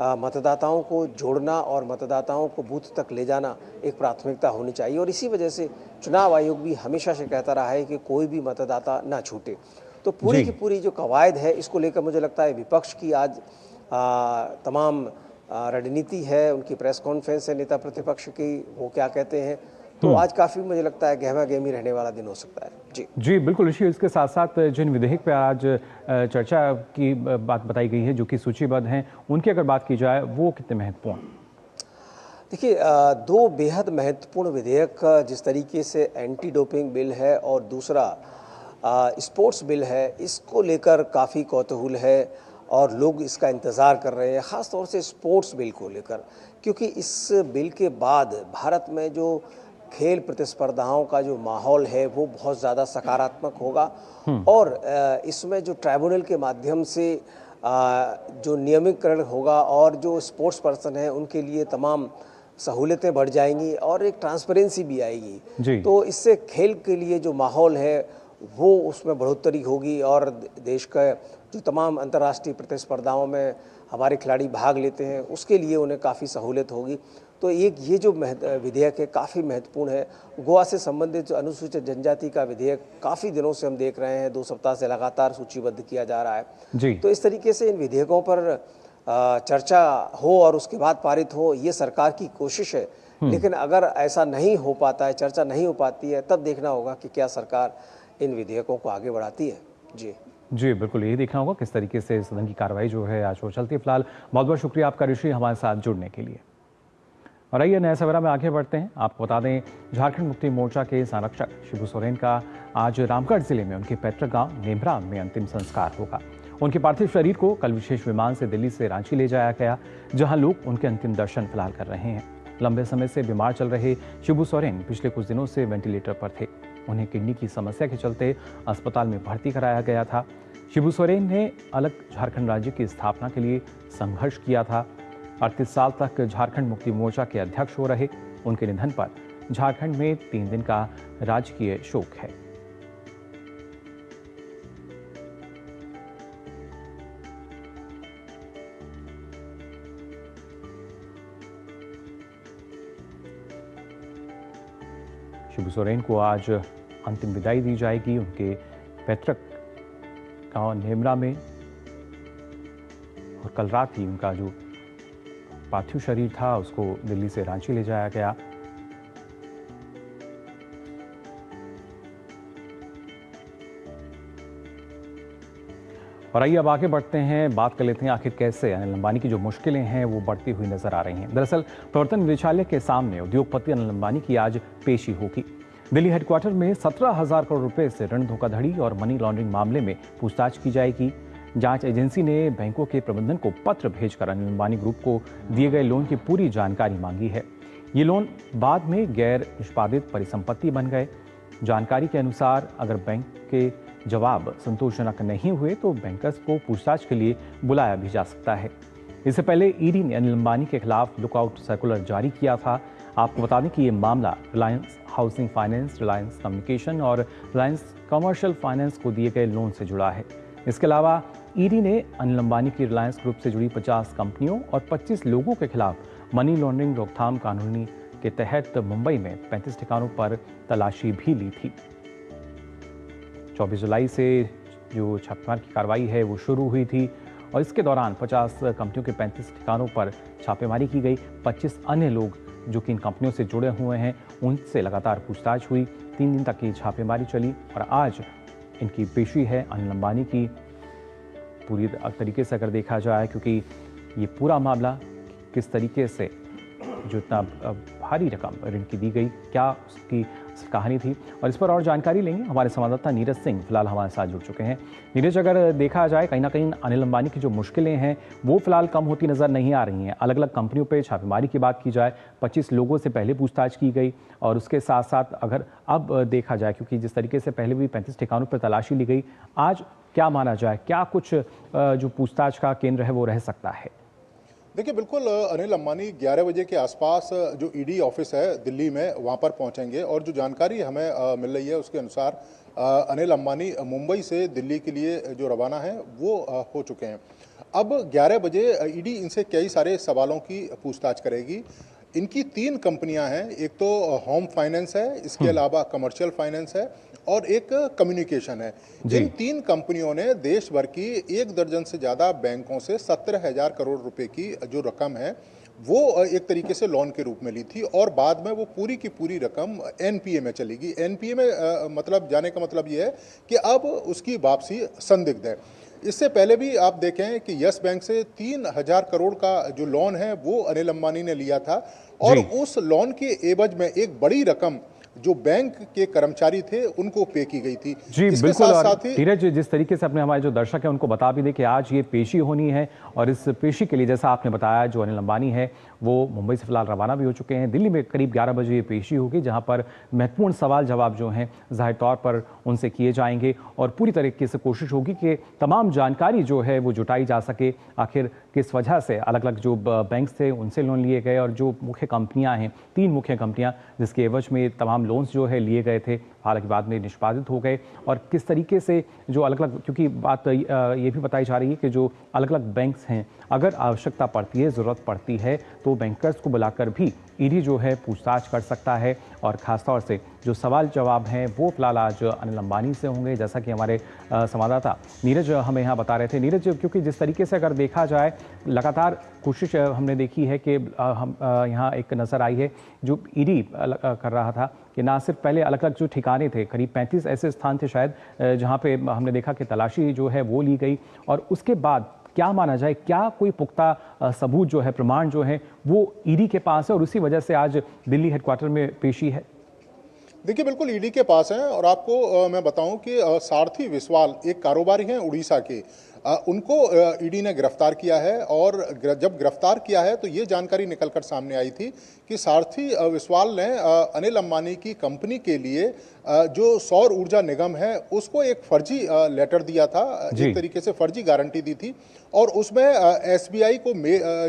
मतदाताओं को जोड़ना और मतदाताओं को बूथ तक ले जाना एक प्राथमिकता होनी चाहिए। और इसी वजह से चुनाव आयोग भी हमेशा से कहता रहा है कि कोई भी मतदाता ना छूटे। तो पूरी की पूरी जो कवायद है इसको लेकर मुझे लगता है विपक्ष की आज तमाम रणनीति है, उनकी प्रेस कॉन्फ्रेंस है नेता प्रतिपक्ष की, वो क्या कहते हैं, तो आज काफ़ी मुझे लगता है गहमा गहमी रहने वाला दिन हो सकता है जी। बिल्कुल ऋषि, इसके साथ साथ जिन विधेयक पर आज चर्चा की बात बताई गई है जो कि सूचीबद्ध हैं, उनकी अगर बात की जाए वो कितने महत्वपूर्ण? देखिए 2 बेहद महत्वपूर्ण विधेयक, जिस तरीके से एंटी डोपिंग बिल है और दूसरा स्पोर्ट्स बिल है, इसको लेकर काफ़ी कौतूहल है और लोग इसका इंतज़ार कर रहे हैं, ख़ास तौर से स्पोर्ट्स बिल को लेकर, क्योंकि इस बिल के बाद भारत में जो खेल प्रतिस्पर्धाओं का जो माहौल है वो बहुत ज़्यादा सकारात्मक होगा और इसमें जो ट्राइब्यूनल के माध्यम से जो नियमितकरण होगा और जो स्पोर्ट्स पर्सन हैं उनके लिए तमाम सहूलतें बढ़ जाएंगी और एक ट्रांसपेरेंसी भी आएगी। तो इससे खेल के लिए जो माहौल है वो उसमें बढ़ोतरी होगी और देश का जो तमाम अंतर्राष्ट्रीय प्रतिस्पर्धाओं में हमारे खिलाड़ी भाग लेते हैं उसके लिए उन्हें काफ़ी सहूलत होगी। तो एक ये जो विधेयक है काफ़ी महत्वपूर्ण है। गोवा से संबंधित जो अनुसूचित जनजाति का विधेयक काफ़ी दिनों से हम देख रहे हैं, 2 सप्ताह से लगातार सूचीबद्ध किया जा रहा है तो इस तरीके से इन विधेयकों पर चर्चा हो और उसके बाद पारित हो, ये सरकार की कोशिश है। लेकिन अगर ऐसा नहीं हो पाता है, चर्चा नहीं हो पाती है, तब देखना होगा कि क्या सरकार इन विधेयकों को आगे बढ़ाती है। जी बिल्कुल, यही देखना होगा किस तरीके से सदन की कार्रवाई जो है आज वो चलती है। फिलहाल बहुत बहुत शुक्रिया आपका ऋषि हमारे साथ जुड़ने के लिए। और आइए नया सवेरा में आगे बढ़ते हैं। आपको बता दें, झारखंड मुक्ति मोर्चा के संरक्षक शिबू सोरेन का आज रामगढ़ जिले में उनके पैतृक गांव नेमरा में अंतिम संस्कार होगा। उनके पार्थिव शरीर को कल विशेष विमान से दिल्ली से रांची ले जाया गया, जहां लोग उनके अंतिम दर्शन फिलहाल कर रहे हैं। लंबे समय से बीमार चल रहे शिबू सोरेन पिछले कुछ दिनों से वेंटिलेटर पर थे। उन्हें किडनी की समस्या के चलते अस्पताल में भर्ती कराया गया था। शिबू सोरेन ने अलग झारखंड राज्य की स्थापना के लिए संघर्ष किया था। 38 साल तक झारखंड मुक्ति मोर्चा के अध्यक्ष हो रहे। उनके निधन पर झारखंड में 3 दिन का राजकीय शोक है। शिबू सोरेन को आज अंतिम विदाई दी जाएगी उनके पैतृक गांव नेमरा में, और कल रात ही उनका जो पार्थिव शरीर था उसको दिल्ली से रांची ले जाया गया। और आइए अब आगे बढ़ते हैं, बात कर लेते हैं आखिर कैसे अनिल अंबानी की जो मुश्किलें हैं वो बढ़ती हुई नजर आ रही हैं। दरअसल प्रवर्तन निदेशालय के सामने उद्योगपति अनिल अंबानी की आज पेशी होगी। दिल्ली हेडक्वार्टर में 17,000 करोड़ रुपए से ऋण धोखाधड़ी और मनी लॉन्ड्रिंग मामले में पूछताछ की जाएगी। जांच एजेंसी ने बैंकों के प्रबंधन को पत्र भेजकर अनिल अंबानी ग्रुप को दिए गए लोन की पूरी जानकारी मांगी है। ये लोन बाद में गैर निष्पादित परिसंपत्ति बन गए। जानकारी के अनुसार अगर बैंक के जवाब संतोषजनक नहीं हुए तो बैंकर्स को पूछताछ के लिए बुलाया भी जा सकता है। इससे पहले ईडी ने अनिल अंबानी के खिलाफ लुकआउट सर्कुलर जारी किया था। आपको बता दें कि ये मामला Reliance housing finance, Reliance communication और रिलायंस कमर्शियल फाइनेंस को दिए गए लोन से जुड़ा है। इसके अलावा ईडी ने अनिल अंबानी की रिलायंस ग्रुप से जुड़ी 50 कंपनियों और 25 लोगों के खिलाफ मनी लॉन्ड्रिंग रोकथाम कानूनी के तहत मुंबई में 35 ठिकानों पर तलाशी भी ली थी। 24 जुलाई से जो छापेमारी की कार्रवाई है वो शुरू हुई थी और इसके दौरान 50 कंपनियों के 35 ठिकानों पर छापेमारी की गई। 25 अन्य लोग जो कि इन कंपनियों से जुड़े हुए हैं उनसे लगातार पूछताछ हुई। 3 दिन तक की छापेमारी चली और आज इनकी पेशी है अनिल अंबानी की। पूरी तरीके से अगर देखा जाए, क्योंकि ये पूरा मामला किस तरीके से जो इतना भारी रकम ऋण की दी गई, क्या उसकी कहानी थी, और इस पर और जानकारी लेंगे। हमारे संवाददाता नीरज सिंह फिलहाल हमारे साथ जुड़ चुके हैं। नीरज, अगर देखा जाए कहीं ना कहीं अनिल अंबानी की जो मुश्किलें हैं वो फिलहाल कम होती नजर नहीं आ रही हैं। अलग अलग कंपनियों पे छापेमारी की बात की जाए, 25 लोगों से पहले पूछताछ की गई और उसके साथ साथ अगर अब देखा जाए, क्योंकि जिस तरीके से पहले भी 35 ठिकानों पर तलाशी ली गई, आज क्या माना जाए, क्या कुछ जो पूछताछ का केंद्र है वो रह सकता है? देखिए, बिल्कुल अनिल अंबानी 11 बजे के आसपास जो ईडी ऑफिस है दिल्ली में वहाँ पर पहुँचेंगे और जो जानकारी हमें मिल रही है उसके अनुसार अनिल अंबानी मुंबई से दिल्ली के लिए जो रवाना है वो हो चुके हैं। अब 11 बजे ईडी इनसे कई सारे सवालों की पूछताछ करेगी। इनकी 3 कंपनियां हैं, एक तो होम फाइनेंस है, इसके अलावा कमर्शियल फाइनेंस है और एक कम्युनिकेशन है। इन 3 कंपनियों ने देश भर की 1 दर्जन से ज़्यादा बैंकों से 17,000 करोड़ रुपए की जो रकम है वो एक तरीके से लोन के रूप में ली थी और बाद में वो पूरी की पूरी रकम एनपीए में चलेगी। एनपीए में मतलब जाने का मतलब ये है कि अब उसकी वापसी संदिग्ध है। इससे पहले भी आप देखें कि यस बैंक से 3,000 करोड़ का जो लोन है वो अनिल अंबानी ने लिया था और उस लोन के एवज में एक बड़ी रकम जो बैंक के कर्मचारी थे उनको पे की गई थी। जी बिल्कुल। और नीरज, जिस तरीके से अपने हमारे जो दर्शक हैं उनको बता भी दे कि आज ये पेशी होनी है और इस पेशी के लिए जैसा आपने बताया जो अनिल अंबानी है वो मुंबई से फिलहाल रवाना भी हो चुके हैं। दिल्ली में करीब 11 बजे ये पेशी होगी, जहां पर महत्वपूर्ण सवाल जवाब जो हैं जाहिर तौर पर उनसे किए जाएंगे और पूरी तरीके से कोशिश होगी कि तमाम जानकारी जो है वो जुटाई जा सके। आखिर किस वजह से अलग अलग जो बैंक थे उनसे लोन लिए गए और जो मुख्य कंपनियां हैं, 3 मुख्य कंपनियां जिसके एवज में तमाम लोन्स जो है लिए गए थे, हालांकि बाद में निष्पादित हो गए, और किस तरीके से जो अलग अलग, क्योंकि बात ये भी बताई जा रही है कि जो अलग अलग बैंक्स हैं अगर आवश्यकता पड़ती है, ज़रूरत पड़ती है तो बैंकर्स को बुलाकर भी ईडी जो है पूछताछ कर सकता है। और ख़ासतौर से जो सवाल जवाब हैं वो फिलहाल आज अनिल अंबानी से होंगे, जैसा कि हमारे संवाददाता नीरज हमें यहाँ बता रहे थे। नीरज, क्योंकि जिस तरीके से अगर देखा जाए लगातार कोशिश हमने देखी है कि हम यहाँ एक नज़र आई है जो ईडी कर रहा था कि ना सिर्फ पहले अलग अलग जो ठिकाने थे, करीब 35 ऐसे स्थान थे शायद जहाँ पे हमने देखा कि तलाशी जो है वो ली गई, और उसके बाद क्या माना जाए, क्या कोई पुख्ता सबूत जो है, प्रमाण जो है वो ईडी के पास है और उसी वजह से आज दिल्ली हेडक्वार्टर में पेशी है? देखिए, बिल्कुल ईडी के पास है। और आपको मैं बताऊं कि सारथी विस्वाल एक कारोबारी हैं उड़ीसा के, उनको ईडी ने गिरफ्तार किया है। और जब गिरफ्तार किया है तो ये जानकारी निकलकर सामने आई थी कि सारथी विस्वाल ने अनिल अंबानी की कंपनी के लिए जो सौर ऊर्जा निगम है उसको एक फर्जी लेटर दिया था, एक तरीके से फर्जी गारंटी दी थी। और उसमें एसबीआई को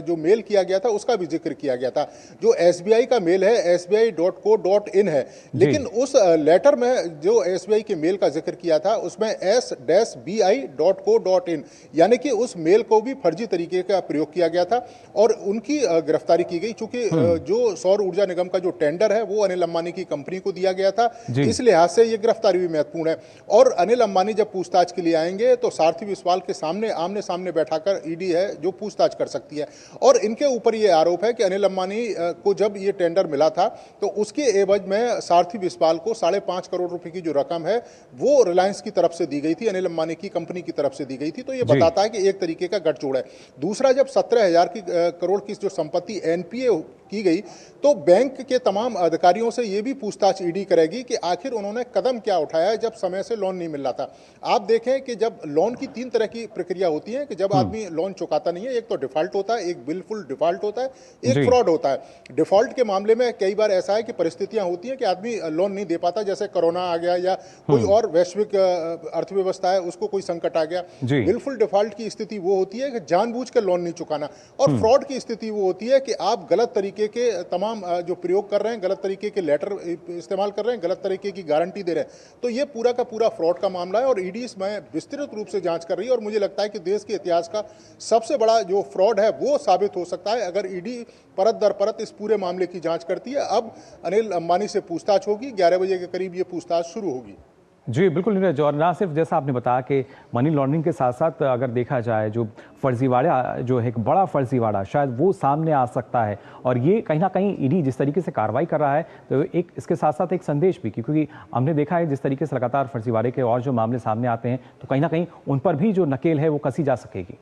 जो मेल किया गया था उसका भी जिक्र किया गया था। जो एसबीआई का मेल है sbi.co.in है, लेकिन उस लेटर में जो एसबीआई के मेल का जिक्र किया था उसमें s-bi.co.in, यानी कि उस मेल को भी फर्जी तरीके का प्रयोग किया गया था और उनकी गिरफ्तारी की गई। चूंकि जो सौर ऊर्जा निगम का जो टेंडर है वो अनिल अंबानी की कंपनी को दिया गया था, इस लिहाज से ये गिरफ्तारी भी महत्वपूर्ण है। और अनिल अंबानी जब पूछताछ के लिए आएंगे तो सारथी विस्वाल के सामने आमने सामने बैठाकर ईडी है जो पूछताछ कर सकती है। और इनके ऊपर ये आरोप है कि अनिल अंबानी को जब ये टेंडर मिला था तो उसके एवज में सारथी विस्वाल को 5.5 करोड़ रुपए की जो रकम है वो रिलायंस की तरफ से दी गई थी, अनिल अंबानी की कंपनी की तरफ से दी गई थी। तो ये बताता है कि एक तरीके का गठजोड़ है। दूसरा, जब 17,000 करोड़ की जो संपत्ति एनपीए की गई तो बैंक के तमाम अधिकारियों से ये भी पूछताछ ईडी करेगी कि आखिर उन्होंने कदम क्या उठाया जब समय से लोन नहीं मिल रहा था। आप देखें कि जब लोन की 3 तरह की प्रक्रिया होती है कि जब आदमी लोन चुकाता नहीं है, एक तो डिफॉल्ट होता है, एक बिल्कुल डिफॉल्ट होता है, एक फ्रॉड होता है। डिफॉल्ट के मामले में कई बार ऐसा है कि परिस्थितियां होती हैं कि आदमी लोन नहीं दे पाता, जैसे कोरोना आ गया या कोई और वैश्विक अर्थव्यवस्था है उसको कोई संकट आ गया। बिल्कुल डिफॉल्ट की स्थिति वो होती है कि जानबूझ कर लोन नहीं चुकाना। और फ्रॉड की स्थिति वो होती है कि आप गलत तरीके के तमाम जो प्रयोग कर रहे हैं, गलत तरीके के लेटर इस्तेमाल कर रहे हैं, गलत तरीके की गारंटी दे रहे हैं। तो ये पूरा का पूरा फ्रॉड का मामला है और ईडी इसमें विस्तृत रूप से जांच कर रही है। और मुझे लगता है कि देश के इतिहास का सबसे बड़ा जो फ्रॉड है वो साबित हो सकता है अगर ईडी परत दर परत इस पूरे मामले की जांच करती है। अब अनिल अंबानी से पूछताछ होगी, 11 बजे के करीब ये पूछताछ शुरू होगी। जी बिल्कुल नीरज, और ना सिर्फ जैसा आपने बताया कि मनी लॉन्ड्रिंग के साथ साथ अगर देखा जाए जो फर्जीवाड़ा जो है एक बड़ा फर्जीवाड़ा शायद वो सामने आ सकता है। और ये कहीं ना कहीं ईडी जिस तरीके से कार्रवाई कर रहा है तो एक इसके साथ साथ एक संदेश भी, क्योंकि हमने देखा है जिस तरीके से लगातार फर्जीवाड़े के और जो मामले सामने आते हैं तो कहीं ना कहीं उन पर भी जो नकेल है वो कसी जा सकेगी।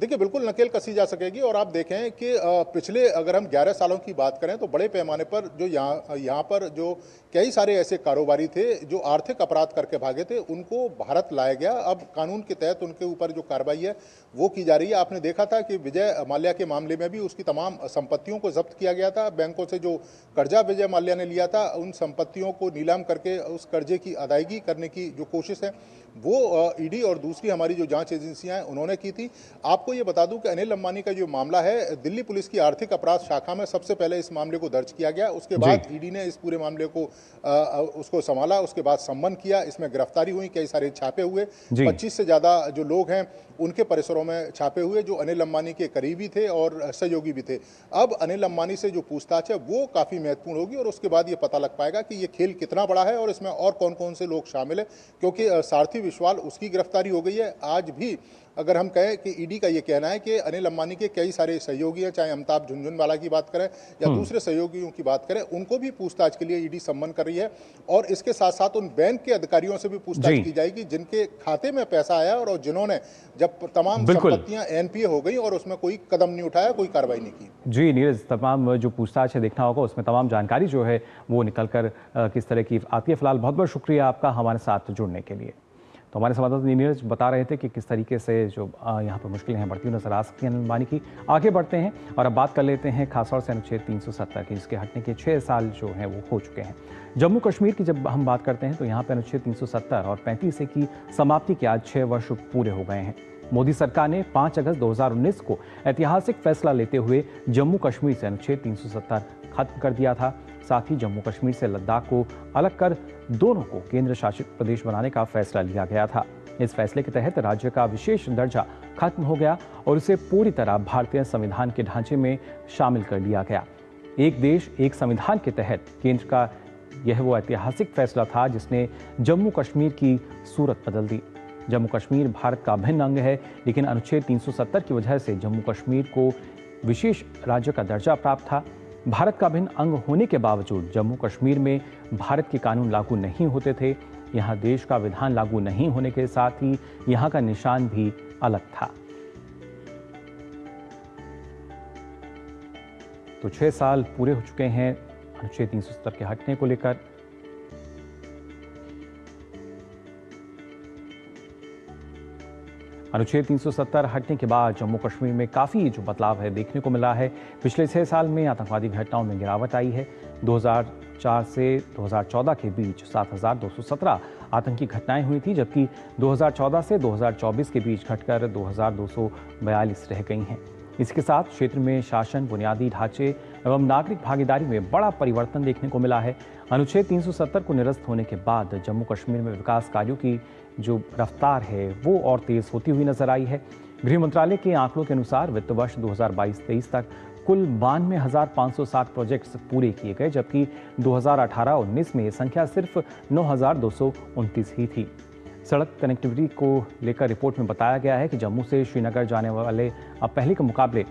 देखिए, बिल्कुल नकेल कसी जा सकेगी। और आप देखें कि पिछले अगर हम 11 सालों की बात करें तो बड़े पैमाने पर जो यहाँ पर जो कई सारे ऐसे कारोबारी थे जो आर्थिक अपराध करके भागे थे उनको भारत लाया गया। अब कानून के तहत उनके ऊपर जो कार्रवाई है वो की जा रही है। आपने देखा था कि विजय माल्या के मामले में भी उसकी तमाम संपत्तियों को जब्त किया गया था। बैंकों से जो कर्जा विजय माल्या ने लिया था उन संपत्तियों को नीलाम करके उस कर्जे की अदायगी करने की जो कोशिश है वो ईडी और दूसरी हमारी जो जांच एजेंसियां हैं उन्होंने की थी। आपको ये बता दूं कि अनिल अंबानी का जो मामला है दिल्ली पुलिस की आर्थिक अपराध शाखा में सबसे पहले इस मामले को दर्ज किया गया। उसके बाद ईडी ने इस पूरे मामले को उसको संभाला, उसके बाद सम्मन किया, इसमें गिरफ्तारी हुई, कई सारे छापे हुए, 25 से ज़्यादा जो लोग हैं उनके परिसरों में छापे हुए जो अनिल अंबानी के करीबी थे और सहयोगी भी थे। अब अनिल अंबानी से जो पूछताछ है वो काफ़ी महत्वपूर्ण होगी और उसके बाद ये पता लग पाएगा कि ये खेल कितना बड़ा है और इसमें और कौन कौन से लोग शामिल हैं। क्योंकि सारथी विस्वाल उसकी गिरफ्तारी हो गई है। आज भी अगर हम कहें कि ईडी का ये कहना है कि अनिल अंबानी के कई सारे सहयोगी हैं, चाहे अमिताभ झुनझुनवाला की बात करें या दूसरे सहयोगियों की बात करें, उनको भी पूछताछ के लिए ईडी सम्मन कर रही है। और इसके साथ साथ उन बैंक के अधिकारियों से भी पूछताछ की जाएगी जिनके खाते में पैसा आया और जिन्होंने जब तमाम संपत्तियां एनपीए हो गई और उसमें कोई कदम नहीं उठाया, कोई कार्रवाई नहीं की। जी नीरज, तमाम जो पूछताछ है देखना होगा उसमें तमाम जानकारी जो है वो निकल कर किस तरह की आती है। फिलहाल बहुत बहुत शुक्रिया आपका हमारे साथ जुड़ने के लिए। तो हमारे संवाददाता नीरज बता रहे थे कि किस तरीके से जो यहाँ पर मुश्किलें हैं बढ़ती हुई नजर आ सकती हैं अनिल अंबानी की। आगे बढ़ते हैं और अब बात कर लेते हैं खासतौर से अनुच्छेद 370 की, जिसके हटने के 6 साल जो हैं वो हो चुके हैं। जम्मू कश्मीर की जब हम बात करते हैं तो यहाँ पर अनुच्छेद 370 और 35 की समाप्ति के आज 6 वर्ष पूरे हो गए हैं। मोदी सरकार ने 5 अगस्त 2019 को ऐतिहासिक फैसला लेते हुए जम्मू कश्मीर से अनुच्छेद 370 खत्म कर दिया था। साथ ही जम्मू कश्मीर से लद्दाख को अलग कर दोनों को केंद्र शासित प्रदेश बनाने का फैसला लिया गया था। इस फैसले के तहत राज्य का विशेष दर्जा खत्म हो गया और इसे पूरी तरह भारतीय संविधान के ढांचे में शामिल कर लिया गया। एक देश एक संविधान के तहत केंद्र का यह वो ऐतिहासिक फैसला था जिसने जम्मू कश्मीर की सूरत बदल दी। जम्मू कश्मीर भारत का अभिन्न अंग है, लेकिन अनुच्छेद 370 की वजह से जम्मू कश्मीर को विशेष राज्य का दर्जा प्राप्त था। भारत का अभिन्न अंग होने के बावजूद जम्मू कश्मीर में भारत के कानून लागू नहीं होते थे। यहाँ देश का विधान लागू नहीं होने के साथ ही यहाँ का निशान भी अलग था। तो 6 साल पूरे हो चुके हैं अनुच्छेद 370 के हटने को लेकर। अनुच्छेद 370 हटने के बाद जम्मू कश्मीर में काफ़ी जो बदलाव है देखने को मिला है। पिछले 6 साल में आतंकवादी घटनाओं में गिरावट आई है। 2004 से 2014 के बीच 7,217 आतंकी घटनाएं हुई थी, जबकि 2014 से 2024 के बीच घटकर 2,242 रह गई हैं। इसके साथ क्षेत्र में शासन, बुनियादी ढांचे एवं नागरिक भागीदारी में बड़ा परिवर्तन देखने को मिला है। अनुच्छेद 370 को निरस्त होने के बाद जम्मू कश्मीर में विकास कार्यों की जो रफ्तार है वो और तेज होती हुई नजर आई है। गृह मंत्रालय के आंकड़ों के अनुसार वित्त वर्ष 2022-23 तक कुल 92,560 प्रोजेक्ट्स पूरे किए गए, जबकि 2018-19 में ये संख्या सिर्फ 9,229 ही थी। सड़क कनेक्टिविटी को लेकर रिपोर्ट में बताया गया है कि जम्मू से श्रीनगर जाने वाले अब पहले के मुकाबले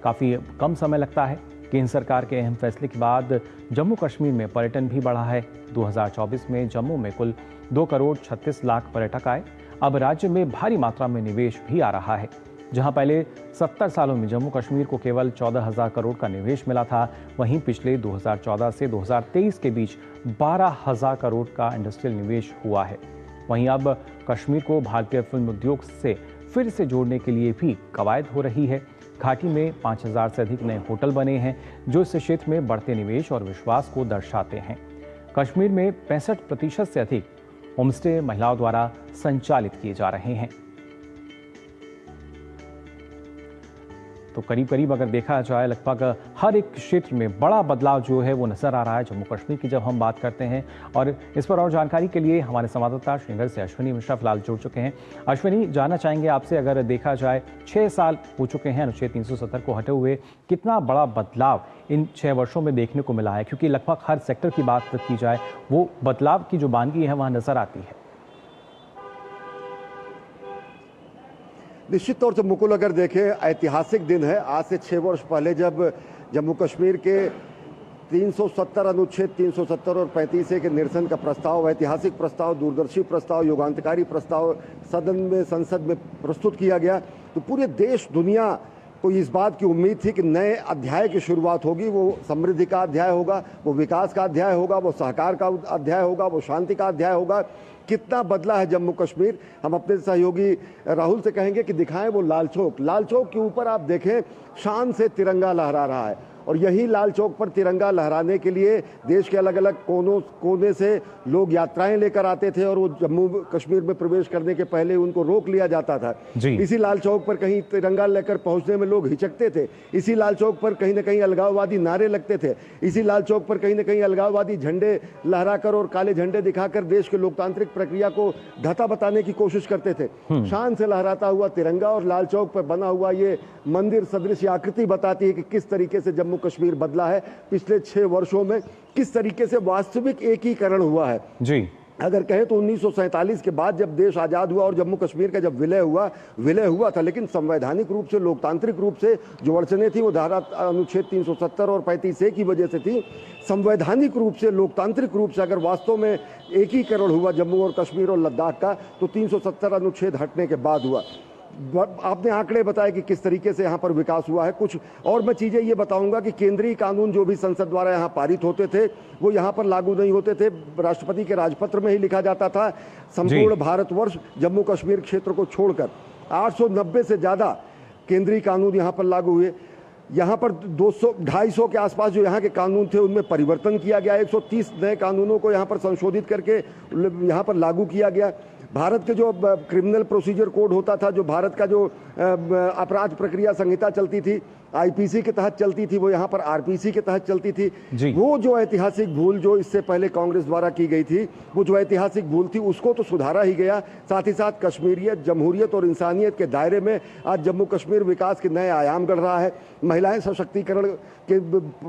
काफ़ी कम समय लगता है। केंद्र सरकार के अहम फैसले के बाद जम्मू कश्मीर में पर्यटन भी बढ़ा है। 2024 में जम्मू में कुल 2 करोड़ 36 लाख पर्यटक आए। अब राज्य में भारी मात्रा में निवेश भी आ रहा है। जहां पहले 70 सालों में जम्मू कश्मीर को केवल 14,000 करोड़ का निवेश मिला था, वहीं पिछले 2014 से 2023 के बीच 12,000 करोड़ का इंडस्ट्रियल निवेश हुआ है। वहीं अब कश्मीर को भारतीय फिल्म उद्योग से फिर से जोड़ने के लिए भी कवायद हो रही है। घाटी में 5,000 से अधिक नए होटल बने हैं, जो इस क्षेत्र में बढ़ते निवेश और विश्वास को दर्शाते हैं। कश्मीर में 65% से अधिक होमस्टे महिलाओं द्वारा संचालित किए जा रहे हैं। तो करीब करीब अगर देखा जाए लगभग हर एक क्षेत्र में बड़ा बदलाव जो है वो नजर आ रहा है जम्मू कश्मीर की जब हम बात करते हैं। और इस पर और जानकारी के लिए हमारे संवाददाता श्रीनगर से अश्विनी मिश्रा फिलहाल जुड़ चुके हैं। अश्विनी, जानना चाहेंगे आपसे, अगर देखा जाए 6 साल हो चुके हैं अनुच्छेद 370 को हटे हुए, कितना बड़ा बदलाव इन 6 वर्षों में देखने को मिला है? क्योंकि लगभग हर सेक्टर की बात की जाए वो बदलाव की जो बानगी है वहाँ नजर आती है। निश्चित तौर से मुकुल, अगर देखें ऐतिहासिक दिन है। आज से 6 वर्ष पहले जब जम्मू कश्मीर के 370 अनुच्छेद 370 और 35A के निरसन का प्रस्ताव, ऐतिहासिक प्रस्ताव, दूरदर्शी प्रस्ताव, युगांतकारी प्रस्ताव सदन में, संसद में प्रस्तुत किया गया, तो पूरे देश दुनिया को इस बात की उम्मीद थी कि नए अध्याय की शुरुआत होगी। वो समृद्धि का अध्याय होगा, वो विकास का अध्याय होगा, वो सहकार का अध्याय होगा, वो शांति का अध्याय होगा। कितना बदला है जम्मू कश्मीर। हम अपने सहयोगी राहुल से कहेंगे कि दिखाएं वो लाल चौक। लाल चौक के ऊपर आप देखें शान से तिरंगा लहरा रहा है, और यही लाल चौक पर तिरंगा लहराने के लिए देश के अलग अलग कोने से लोग यात्राएं लेकर आते थे, और वो जम्मू कश्मीर में प्रवेश करने के पहले उनको रोक लिया जाता था। इसी लाल चौक पर कहीं तिरंगा लेकर पहुंचने में लोग हिचकते थे। इसी लाल चौक पर कहीं ना कहीं अलगाववादी नारे लगते थे। इसी लाल चौक पर कहीं ना कहीं अलगाववादी झंडे लहराकर और काले झंडे दिखाकर देश के लोकतांत्रिक प्रक्रिया को ढांचा बताने की कोशिश करते थे। शान से लहराता हुआ तिरंगा और लाल चौक पर बना हुआ ये मंदिर सदृश आकृति बताती है कि किस तरीके से जम्मू कश्मीर बदला है पिछले 6 वर्षों में, किस तरीके से वास्तविक एकीकरण हुआ है। जी, अगर कहें तो 1947 के बाद जब देश आजाद हुआ और जम्मू कश्मीर का जब विलय हुआ था, लेकिन संवैधानिक रूप से, लोकतांत्रिक रूप से जो अड़चने थी वो धारा अनुच्छेद 370 और 35A की वजह से थी। संवैधानिक रूप से, लोकतांत्रिक रूप से अगर वास्तव में एकीकरण हुआ जम्मू और कश्मीर और लद्दाख का, तो 370 अनुच्छेद हटने के बाद हुआ। आपने आंकड़े बताए कि किस तरीके से यहाँ पर विकास हुआ है। कुछ और मैं चीज़ें ये बताऊंगा कि केंद्रीय कानून जो भी संसद द्वारा यहाँ पारित होते थे वो यहाँ पर लागू नहीं होते थे। राष्ट्रपति के राजपत्र में ही लिखा जाता था। संपूर्ण भारतवर्ष जम्मू कश्मीर क्षेत्र को छोड़कर 890 से ज़्यादा केंद्रीय कानून यहाँ पर लागू हुए। यहाँ पर 200-250 के आसपास जो यहाँ के कानून थे उनमें परिवर्तन किया गया। 130 नए कानूनों को यहाँ पर संशोधित करके यहाँ पर लागू किया गया। भारत के जो क्रिमिनल प्रोसीजर कोड होता था, जो भारत का जो अपराध प्रक्रिया संहिता चलती थी, आईपीसी के तहत चलती थी, वो यहाँ पर आरपीसी के तहत चलती थी। वो जो ऐतिहासिक भूल जो इससे पहले कांग्रेस द्वारा की गई थी, वो जो ऐतिहासिक भूल थी उसको तो सुधारा ही गया। साथ ही साथ कश्मीरियत, जमहूरियत और इंसानियत के दायरे में आज जम्मू कश्मीर विकास के नए आयाम गढ़ रहा है। महिलाएं सशक्तिकरण के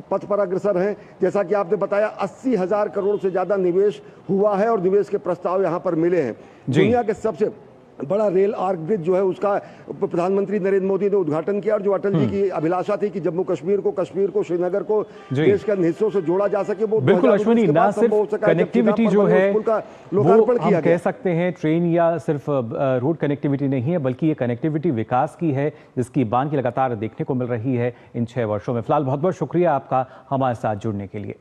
पथ पर अग्रसर हैं। जैसा कि आपने बताया 80,000 करोड़ से ज़्यादा निवेश हुआ है और निवेश के प्रस्ताव यहाँ पर मिले हैं। दुनिया के सबसे बड़ा रेल आर्क ब्रिज जो है उसका प्रधानमंत्री नरेंद्र मोदी ने उद्घाटन किया, और जो अटल जी की अभिलाषा थी कि जम्मू कश्मीर को श्रीनगर को देश के अन्य हिस्सों से जोड़ा जा सके, वो बिल्कुल अश्विनी, ना सिर्फ कनेक्टिविटी जो है लोकार्पण किया, हम कह सकते हैं ट्रेन या सिर्फ रोड कनेक्टिविटी नहीं है, बल्कि ये कनेक्टिविटी विकास की है, जिसकी बान की लगातार देखने को मिल रही है इन 6 वर्षों में। फिलहाल बहुत बहुत शुक्रिया आपका हमारे साथ जुड़ने के लिए।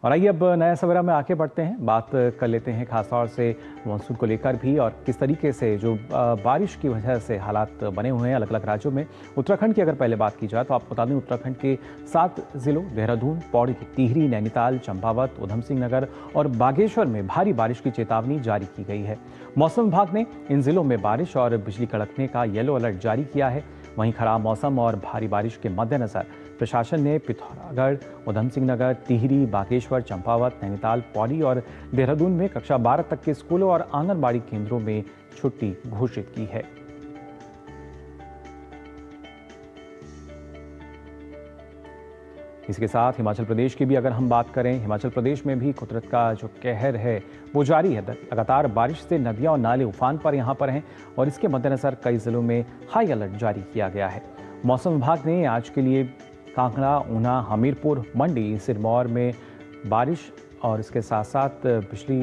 और आइए अब नया सवेरा में आगे बढ़ते हैं, बात कर लेते हैं खासतौर से मानसून को लेकर भी, और किस तरीके से जो बारिश की वजह से हालात बने हुए हैं अलग अलग राज्यों में। उत्तराखंड की अगर पहले बात की जाए तो आपको बता दें उत्तराखंड के 7 जिलों देहरादून, पौड़ी, टिहरी, नैनीताल, चंपावत, उधम सिंह नगर और बागेश्वर में भारी बारिश की चेतावनी जारी की गई है। मौसम विभाग ने इन जिलों में बारिश और बिजली कड़कने का येलो अलर्ट जारी किया है। वहीं खराब मौसम और भारी बारिश के मद्देनजर प्रशासन ने पिथौरागढ़, उधम सिंह नगर, टिहरी, बागेश्वर, चंपावत, नैनीताल, पौड़ी और देहरादून में कक्षा 12 तक के स्कूलों और आंगनबाड़ी केंद्रों में छुट्टी घोषित की है। इसके साथ हिमाचल प्रदेश की भी अगर हम बात करें, हिमाचल प्रदेश में भी कुदरत का जो कहर है वो जारी है। लगातार बारिश से नदियां और नाले उफान पर यहां पर हैं और इसके मद्देनजर कई जिलों में हाई अलर्ट जारी किया गया है। मौसम विभाग ने आज के लिए कांगड़ा, ऊना, हमीरपुर, मंडी, सिरमौर में बारिश और इसके साथ साथ बिजली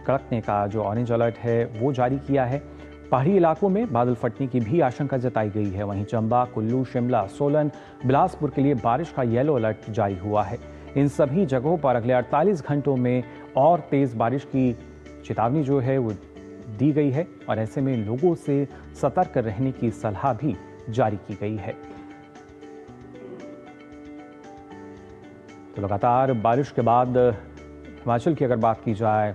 कड़कने का जो ऑरेंज अलर्ट है वो जारी किया है। पहाड़ी इलाकों में बादल फटने की भी आशंका जताई गई है। वहीं चंबा, कुल्लू, शिमला, सोलन, बिलासपुर के लिए बारिश का येलो अलर्ट जारी हुआ है। इन सभी जगहों पर अगले 48 घंटों में और तेज बारिश की चेतावनी जो है वो दी गई है और ऐसे में लोगों से सतर्क रहने की सलाह भी जारी की गई है। तो लगातार बारिश के बाद हिमाचल की अगर बात की जाए,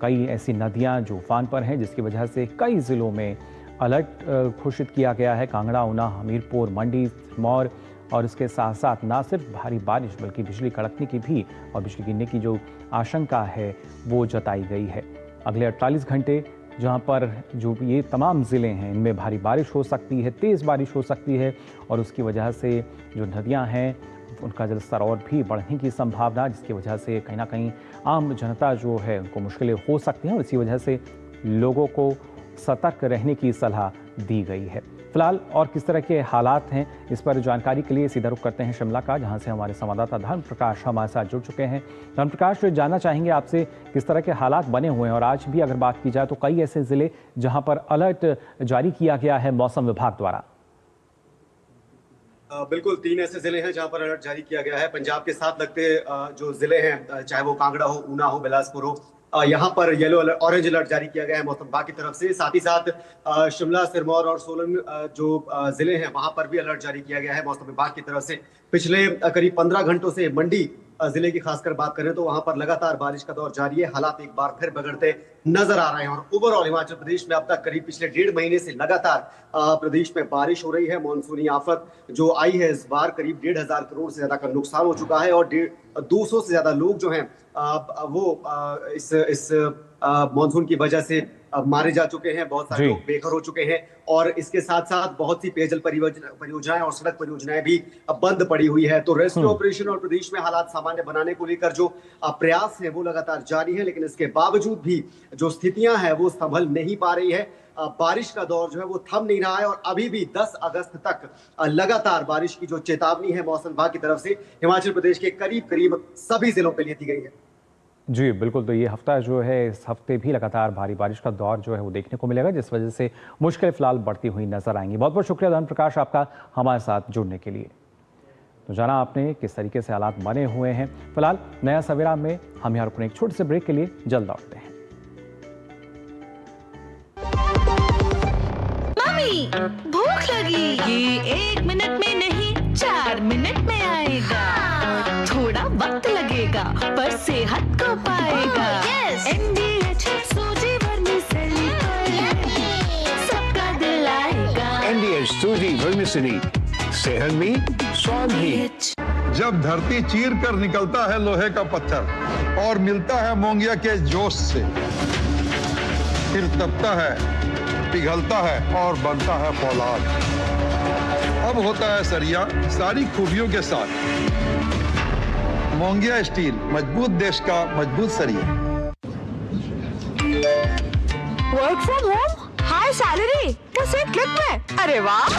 कई ऐसी नदियां जो उफान पर हैं जिसकी वजह से कई जिलों में अलर्ट घोषित किया गया है। कांगड़ा, ऊना, हमीरपुर, मंडी, सिरमौर और इसके साथ साथ ना सिर्फ भारी बारिश बल्कि बिजली कड़कने की भी और बिजली गिरने की जो आशंका है वो जताई गई है। अगले 48 घंटे जहां पर जो ये तमाम ज़िले हैं इनमें भारी बारिश हो सकती है, तेज़ बारिश हो सकती है और उसकी वजह से जो नदियां हैं उनका जलस्तर और भी बढ़ने की संभावना, जिसकी वजह से कहीं ना कहीं आम जनता जो है उनको मुश्किलें हो सकती हैं और इसी वजह से लोगों को सतर्क रहने की सलाह दी गई है। फिलहाल और किस तरह के हालात हैं इस पर जानकारी के लिए सीधा रुख करते हैं शिमला का, जहां से हमारे संवाददाता धर्म प्रकाश हमारे साथ जुड़ चुके हैं। धर्म प्रकाश, जानना चाहेंगे आपसे किस तरह के हालात बने हुए हैं और आज भी अगर बात की जाए तो कई ऐसे जिले जहां पर अलर्ट जारी किया गया है मौसम विभाग द्वारा। बिल्कुल 3 ऐसे जिले हैं जहां पर अलर्ट जारी किया गया है। पंजाब के साथ लगते जो जिले हैं, चाहे वो कांगड़ा हो, ऊना हो, बिलासपुर हो, यहाँ पर येलो अलर्ट, ऑरेंज अलर्ट जारी किया गया है मौसम विभाग की तरफ से। साथ ही साथ शिमला, सिरमौर और सोलन जो जिले हैं वहां पर भी अलर्ट जारी किया गया है मौसम विभाग की तरफ से। पिछले करीब 15 घंटों से मंडी जिले की खासकर बात करें तो वहां पर लगातार बारिश का दौर जारी है। हालात एक बार फिर बिगड़ते नजर आ रहे हैं और ओवरऑल हिमाचल प्रदेश में अब तक करीब पिछले 1.5 महीने से लगातार प्रदेश में बारिश हो रही है। मानसूनी आफत जो आई है इस बार करीब 1,500 करोड़ से ज्यादा का नुकसान हो चुका है और 200 से ज्यादा लोग जो हैं वो इस मानसून की वजह से मारे जा चुके हैं। बहुत सारे लोग बेघर हो चुके हैं और इसके साथ साथ बहुत सी पेयजल परियोजनाएं और सड़क परियोजनाएं भी बंद पड़ी हुई है। तो रेस्क्यू ऑपरेशन और प्रदेश में हालात सामान्य बनाने को लेकर जो प्रयास है वो लगातार जारी है, लेकिन इसके बावजूद भी जो स्थितियां हैं वो संभल नहीं पा रही है। बारिश का दौर जो है वो थम नहीं रहा है और अभी भी 10 अगस्त तक लगातार बारिश की जो चेतावनी है मौसम विभाग की तरफ से हिमाचल प्रदेश के करीब सभी जिलों पे दी गई है। जी बिल्कुल, तो ये हफ्ता जो है इस हफ्ते भी लगातार भारी बारिश का दौर जो है वो देखने को मिलेगा, जिस वजह से मुश्किलें फिलहाल बढ़ती हुई नजर आएंगी। बहुत बहुत शुक्रिया धर्म प्रकाश आपका हमारे साथ जुड़ने के लिए। तो जाना आपने किस तरीके से हालात बने हुए हैं। फिलहाल नया सवेरा में हम यहाँ रुकने एक छोटे से ब्रेक के लिए जल्द लौटते हैं। मम्मी भूख लगी, ये 1 मिनट में नहीं 4 मिनट में आएगा। थोड़ा वक्त लगेगा पर सेहत को पाएगा। MDH सूजी वर्मिसेली सबका दिल आएगा। MDH सूजी वर्मिसेली, सेहत में स्वाद भी। जब धरती चीर कर निकलता है लोहे का पत्थर और मिलता है मोंगिया के जोश से, फिर तपता है, पिघलता है और बनता है फौलाद। अब होता है सरिया सारी खूबियों के साथ। मोंगिया स्टील, मजबूत देश का मजबूत सरिया। Work from home my salary बस एक क्लिक में। अरे वाह।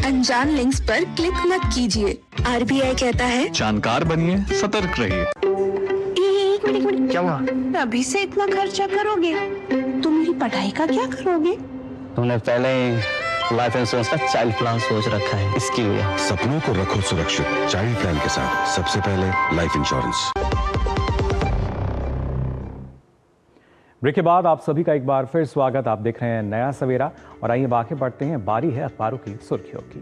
अनजान लिंक्स पर क्लिक मत कीजिए। RBI कहता है जानकार बनिए, सतर्क रहिए। एक मिनट क्या हुआ? अभी से इतना खर्चा करोगे तो मेरी पढ़ाई का क्या करोगे? तुमने पहले ही लाइफ इंश्योरेंस का चाइल्ड प्लान सोच रखा है, इसके लिए। सपनों को रखो सुरक्षित चाइल्ड प्लान के साथ। सबसे पहले लाइफ इंश्योरेंस। ब्रेक के बाद आप सभी का एक बार फिर स्वागत। आप देख रहे हैं नया सवेरा और आइए आगे बढ़ते हैं। बारी है अखबारों की सुर्खियों की।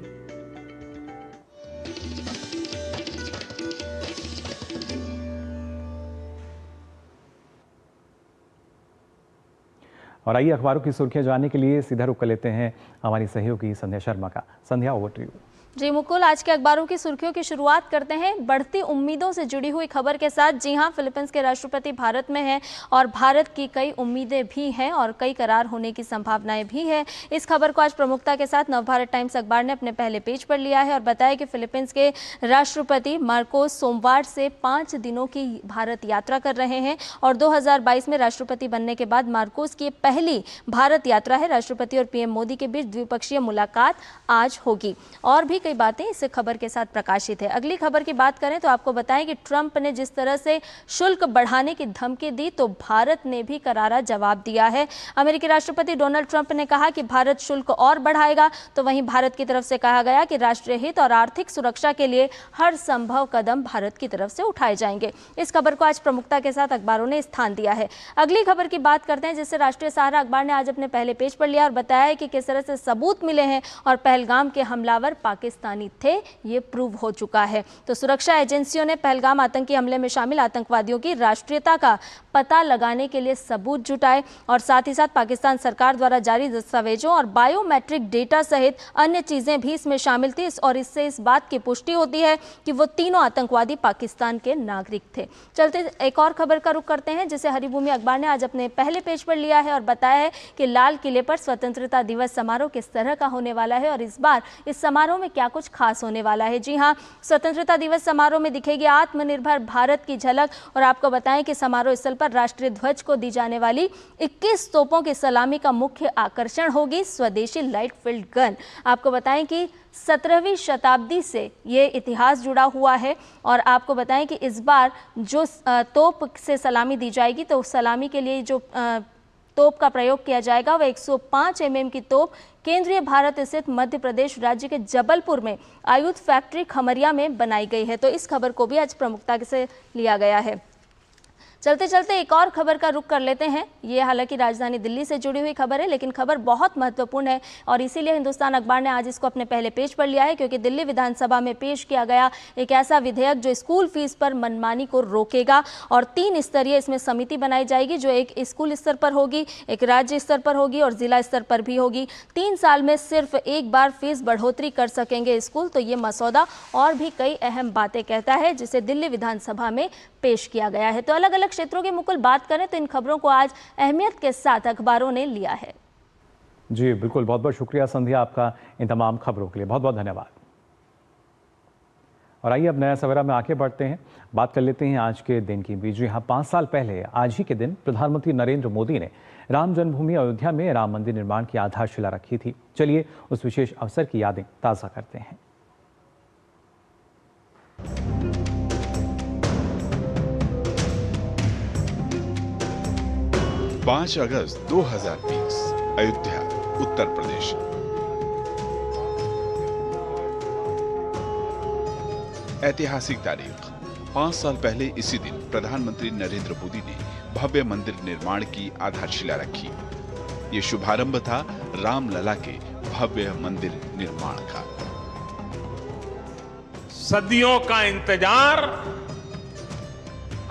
और आइए अखबारों की सुर्खियां जानने के लिए सीधा रुख कर लेते हैं हमारी सहयोगी संध्या शर्मा का। संध्या, ओवर टू यू। जी मुकुल, आज के अखबारों की सुर्खियों की शुरुआत करते हैं बढ़ती उम्मीदों से जुड़ी हुई खबर के साथ। जी हां, फिलीपींस के राष्ट्रपति भारत में हैं और भारत की कई उम्मीदें भी हैं और कई करार होने की संभावनाएं भी है। इस खबर को आज प्रमुखता के साथ नवभारत टाइम्स अखबार ने अपने पहले पेज पर लिया है और बताया कि फिलीपींस के राष्ट्रपति मार्कोस सोमवार से 5 दिनों की भारत यात्रा कर रहे हैं और 2022 में राष्ट्रपति बनने के बाद मार्कोस की पहली भारत यात्रा है। राष्ट्रपति और पीएम मोदी के बीच द्विपक्षीय मुलाकात आज होगी। और भी कई बातें इस खबर के साथ प्रकाशित है। अगली खबर की बात करें तो आपको बताएं कि ट्रंप ने जिस तरह से शुल्क बढ़ाने की धमकी दी तो भारत ने भी करारा जवाब दिया है। अमेरिकी राष्ट्रपति डोनाल्ड ट्रंप ने कहा कि भारत शुल्क और बढ़ाएगा, तो वहीं भारत की तरफ से कहा गया कि राष्ट्रीय हित और आर्थिक सुरक्षा के लिए हर संभव कदम भारत की तरफ से उठाए जाएंगे। इस खबर को आज प्रमुखता के साथ अखबारों ने स्थान दिया है। अगली खबर की बात करते हैं जिससे राष्ट्रीय सहारा अखबार ने आज अपने पहले पेज पर लिया और बताया है कि किस तरह से सबूत मिले हैं और पहलगाम के हमलावर पाकिस्तानी थे, ये प्रूव हो चुका है। तो सुरक्षा एजेंसियों ने पहलगाम आतंकी हमले में शामिल आतंकवादियों की राष्ट्रीयता का पता लगाने के लिए सबूत जुटाए और साथ ही साथ पाकिस्तान सरकार द्वारा जारी दस्तावेजों और बायोमेट्रिक डेटा सहित अन्य चीजें भी इसमें शामिल थी और इससे इस बात की पुष्टि होती है कि वो तीनों आतंकवादी पाकिस्तान के नागरिक थे। चलते एक और खबर का रुख करते हैं जिसे हरिभूमि अखबार ने आज अपने पहले पेज पर लिया है और बताया है कि लाल किले पर स्वतंत्रता दिवस समारोह किस तरह का होने वाला है और इस बार इस समारोह में क्या कुछ खास होने वाला है। जी हां, स्वतंत्रता दिवस समारोह में दिखेगी आत्मनिर्भर भारत की झलक और आपको बताएं कि समारोह स्थल पर राष्ट्रीय ध्वज को दी जाने वाली 21 तोपों की सलामी का मुख्य आकर्षण होगी स्वदेशी लाइट फील्ड गन। आपको बताएं कि 17वीं शताब्दी से ये इतिहास जुड़ा हुआ है और आपको बताएं कि इस बार जो तोप से सलामी दी जाएगी तो सलामी के लिए जो तोप का प्रयोग किया जाएगा वह 105 mm की तोप केंद्रीय भारत स्थित मध्य प्रदेश राज्य के जबलपुर में आयुध फैक्ट्री खमरिया में बनाई गई है। तो इस खबर को भी आज प्रमुखता से लिया गया है। चलते चलते एक और खबर का रुख कर लेते हैं। ये हालांकि राजधानी दिल्ली से जुड़ी हुई खबर है लेकिन खबर बहुत महत्वपूर्ण है और इसीलिए हिंदुस्तान अखबार ने आज इसको अपने पहले पेज पर लिया है क्योंकि दिल्ली विधानसभा में पेश किया गया एक ऐसा विधेयक जो स्कूल फीस पर मनमानी को रोकेगा और 3 स्तरीय इसमें समिति बनाई जाएगी जो एक स्कूल स्तर पर होगी, एक राज्य स्तर पर होगी और जिला स्तर पर भी होगी। 3 साल में सिर्फ एक बार फीस बढ़ोतरी कर सकेंगे स्कूल। तो ये मसौदा और भी कई अहम बातें कहता है जिसे दिल्ली विधानसभा में पेश किया गया है। तो अलग अलग क्षेत्रों की मुकुल बात करें तो इन खबरों को आज अहमियत के साथ अखबारों ने लिया है। जी बिल्कुल, बहुत बहुत शुक्रिया संध्या आपका इन तमाम खबरों के लिए, बहुत बहुत धन्यवाद। और आइए अब नया सवेरा में आगे बढ़ते हैं, बात कर लेते हैं आज के दिन की भी। जी हाँ, 5 साल पहले आज ही के दिन प्रधानमंत्री नरेंद्र मोदी ने राम जन्मभूमि अयोध्या में राम मंदिर निर्माण की आधारशिला रखी थी। चलिए उस विशेष अवसर की यादें ताज़ा करते हैं। 5 अगस्त 2020 अयोध्या, उत्तर प्रदेश। ऐतिहासिक तारीख। 5 साल पहले इसी दिन प्रधानमंत्री नरेंद्र मोदी ने भव्य मंदिर निर्माण की आधारशिला रखी। ये शुभारंभ था रामलला के भव्य मंदिर निर्माण का। सदियों का इंतजार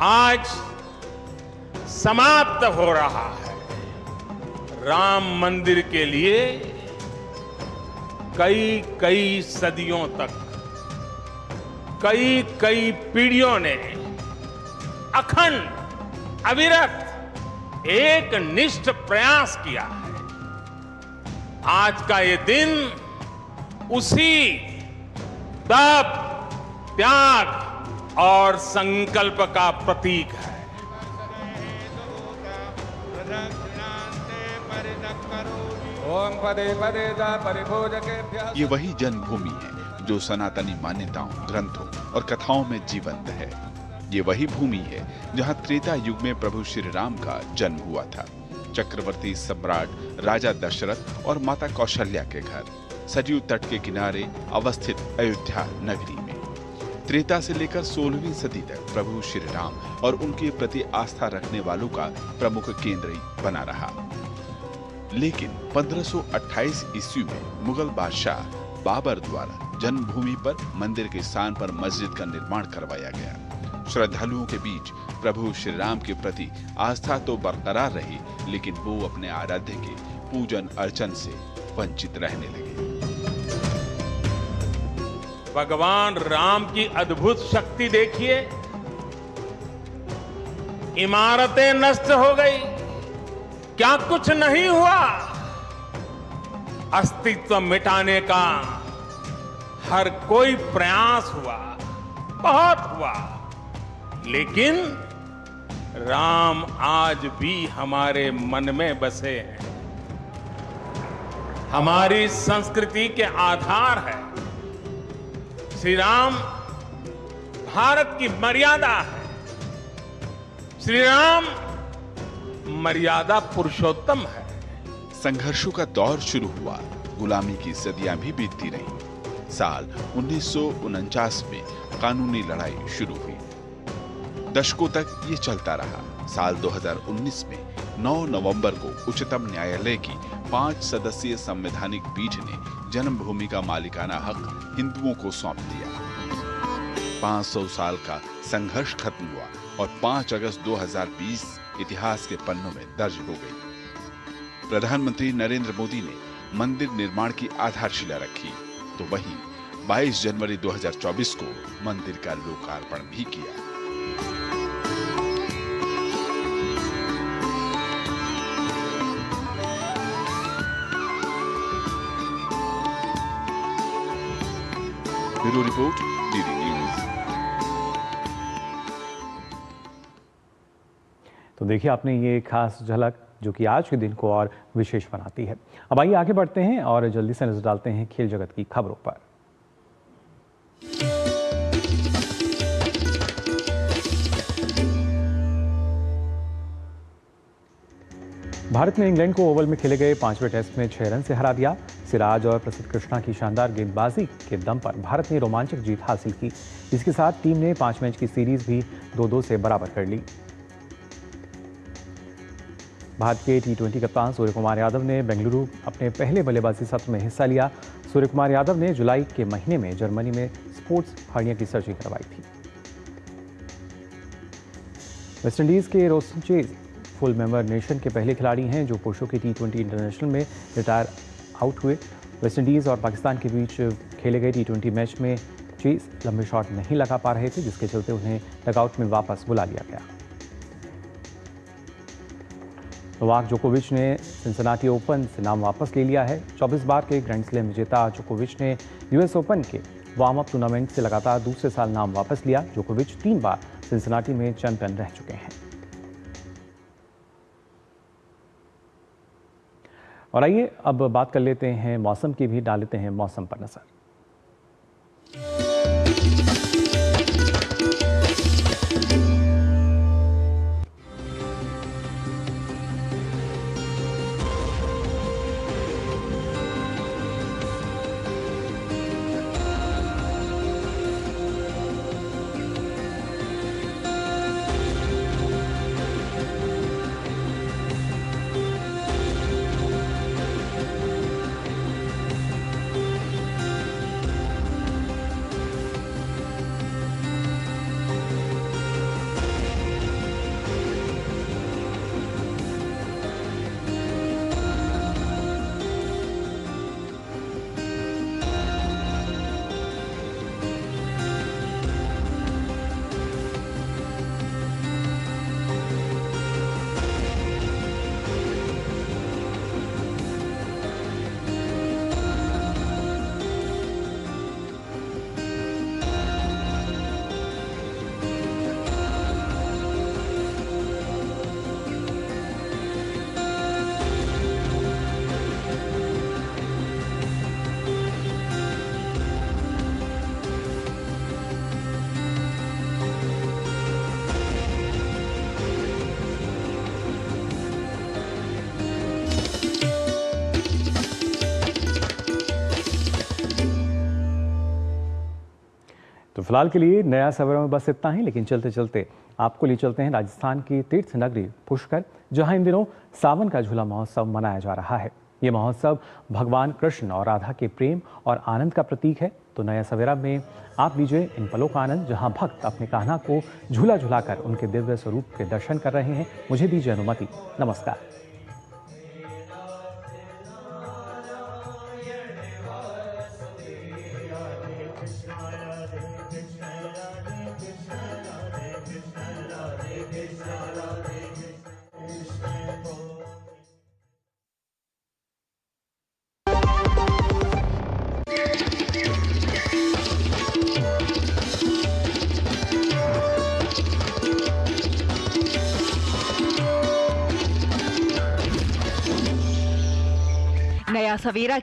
आज समाप्त हो रहा है। राम मंदिर के लिए कई सदियों तक कई पीढ़ियों ने अखंड अविरत एक निष्ठ प्रयास किया है। आज का ये दिन उसी तप, त्याग और संकल्प का प्रतीक है। ये वही जन्मभूमि है जो सनातनी मान्यताओं, ग्रंथों और कथाओं में जीवंत है। ये वही भूमि है जहाँ त्रेता युग में प्रभु श्री राम का जन्म हुआ था। चक्रवर्ती सम्राट राजा दशरथ और माता कौशल्या के घर सरयू तट के किनारे अवस्थित अयोध्या नगरी में त्रेता से लेकर 16वीं सदी तक प्रभु श्री राम और उनके प्रति आस्था रखने वालों का प्रमुख केंद्र बना रहा। लेकिन 1528 ईस्वी में मुगल बादशाह बाबर द्वारा जन्मभूमि पर मंदिर के स्थान पर मस्जिद का निर्माण करवाया गया। श्रद्धालुओं के बीच प्रभु श्री राम के प्रति आस्था तो बरकरार रही, लेकिन वो अपने आराध्य के पूजन अर्चन से वंचित रहने लगे। भगवान राम की अद्भुत शक्ति देखिए। इमारतें नष्ट हो गई, क्या कुछ नहीं हुआ? अस्तित्व मिटाने का हर कोई प्रयास हुआ, बहुत हुआ, लेकिन राम आज भी हमारे मन में बसे हैं, हमारी संस्कृति के आधार है। श्री राम भारत की मर्यादा है। श्री राम मर्यादा पुरुषोत्तम है। संघर्षों का दौर शुरू हुआ, गुलामी की सदियां भी बीतती रहीं। साल 1949 में कानूनी लड़ाई शुरू हुई, दशकों तक ये चलता रहा। साल 2019 में 9 नवंबर को उच्चतम न्यायालय की 5 सदस्यीय संवैधानिक पीठ ने जन्मभूमि का मालिकाना हक हिंदुओं को सौंप दिया। 500 साल का संघर्ष खत्म हुआ और 5 अगस्त 2020 इतिहास के पन्नों में दर्ज हो गई। प्रधानमंत्री नरेंद्र मोदी ने मंदिर निर्माण की आधारशिला रखी, तो वहीं 22 जनवरी 2024 को मंदिर का लोकार्पण भी किया। Bureau report, DD news. तो देखिए आपने ये खास झलक जो कि आज के दिन को और विशेष बनाती है। अब आइए आगे बढ़ते हैं और जल्दी से नजर डालते हैं खेल जगत की खबरों पर। भारत ने इंग्लैंड को ओवल में खेले गए 5वें टेस्ट में 6 रन से हरा दिया। सिराज और प्रसिद्ध कृष्णा की शानदार गेंदबाजी के दम पर भारत ने रोमांचक जीत हासिल की। इसके साथ टीम ने 5 मैच की सीरीज भी 2-2 से बराबर कर ली। भारत के T20 कप्तान सूर्य कुमार यादव ने बेंगलुरु अपने पहले बल्लेबाजी सत्र में हिस्सा लिया। सूर्य कुमार यादव ने जुलाई के महीने में जर्मनी में स्पोर्ट्स हर्निया की सर्जरी करवाई थी। वेस्टइंडीज के Roston chase full member nation के पहले खिलाड़ी हैं जो पुरुषों के T20 इंटरनेशनल में रिटायर आउट हुए। वेस्टइंडीज और पाकिस्तान के बीच खेले गए T20 मैच में चेज लंबे शॉट नहीं लगा पा रहे थे, जिसके चलते उन्हें डगआउट में वापस बुला लिया गया। नोवाक जोकोविच ने सिंसिनाटी ओपन से नाम वापस ले लिया है। 24 बार के ग्रैंड स्लैम विजेता जोकोविच ने US ओपन के वार्म अप टूर्नामेंट से लगातार दूसरे साल नाम वापस लिया। जोकोविच 3 बार सिंसिनाटी में चैंपियन रह चुके हैं। और आइए अब बात कर लेते हैं मौसम की भी, डाल लेते हैं मौसम पर नजर। फिलहाल के लिए नया सवेरा में बस इतना ही, लेकिन चलते चलते आपको ले चलते हैं राजस्थान की तीर्थ नगरी पुष्कर, जहां इन दिनों सावन का झूला महोत्सव मनाया जा रहा है। ये महोत्सव भगवान कृष्ण और राधा के प्रेम और आनंद का प्रतीक है। तो नया सवेरा में आप लीजिए इन पलों का आनंद, जहां भक्त अपने कान्हा को झूला झुलाकर उनके दिव्य स्वरूप के दर्शन कर रहे हैं। मुझे दीजिए अनुमति। नमस्कार। नया सवेरा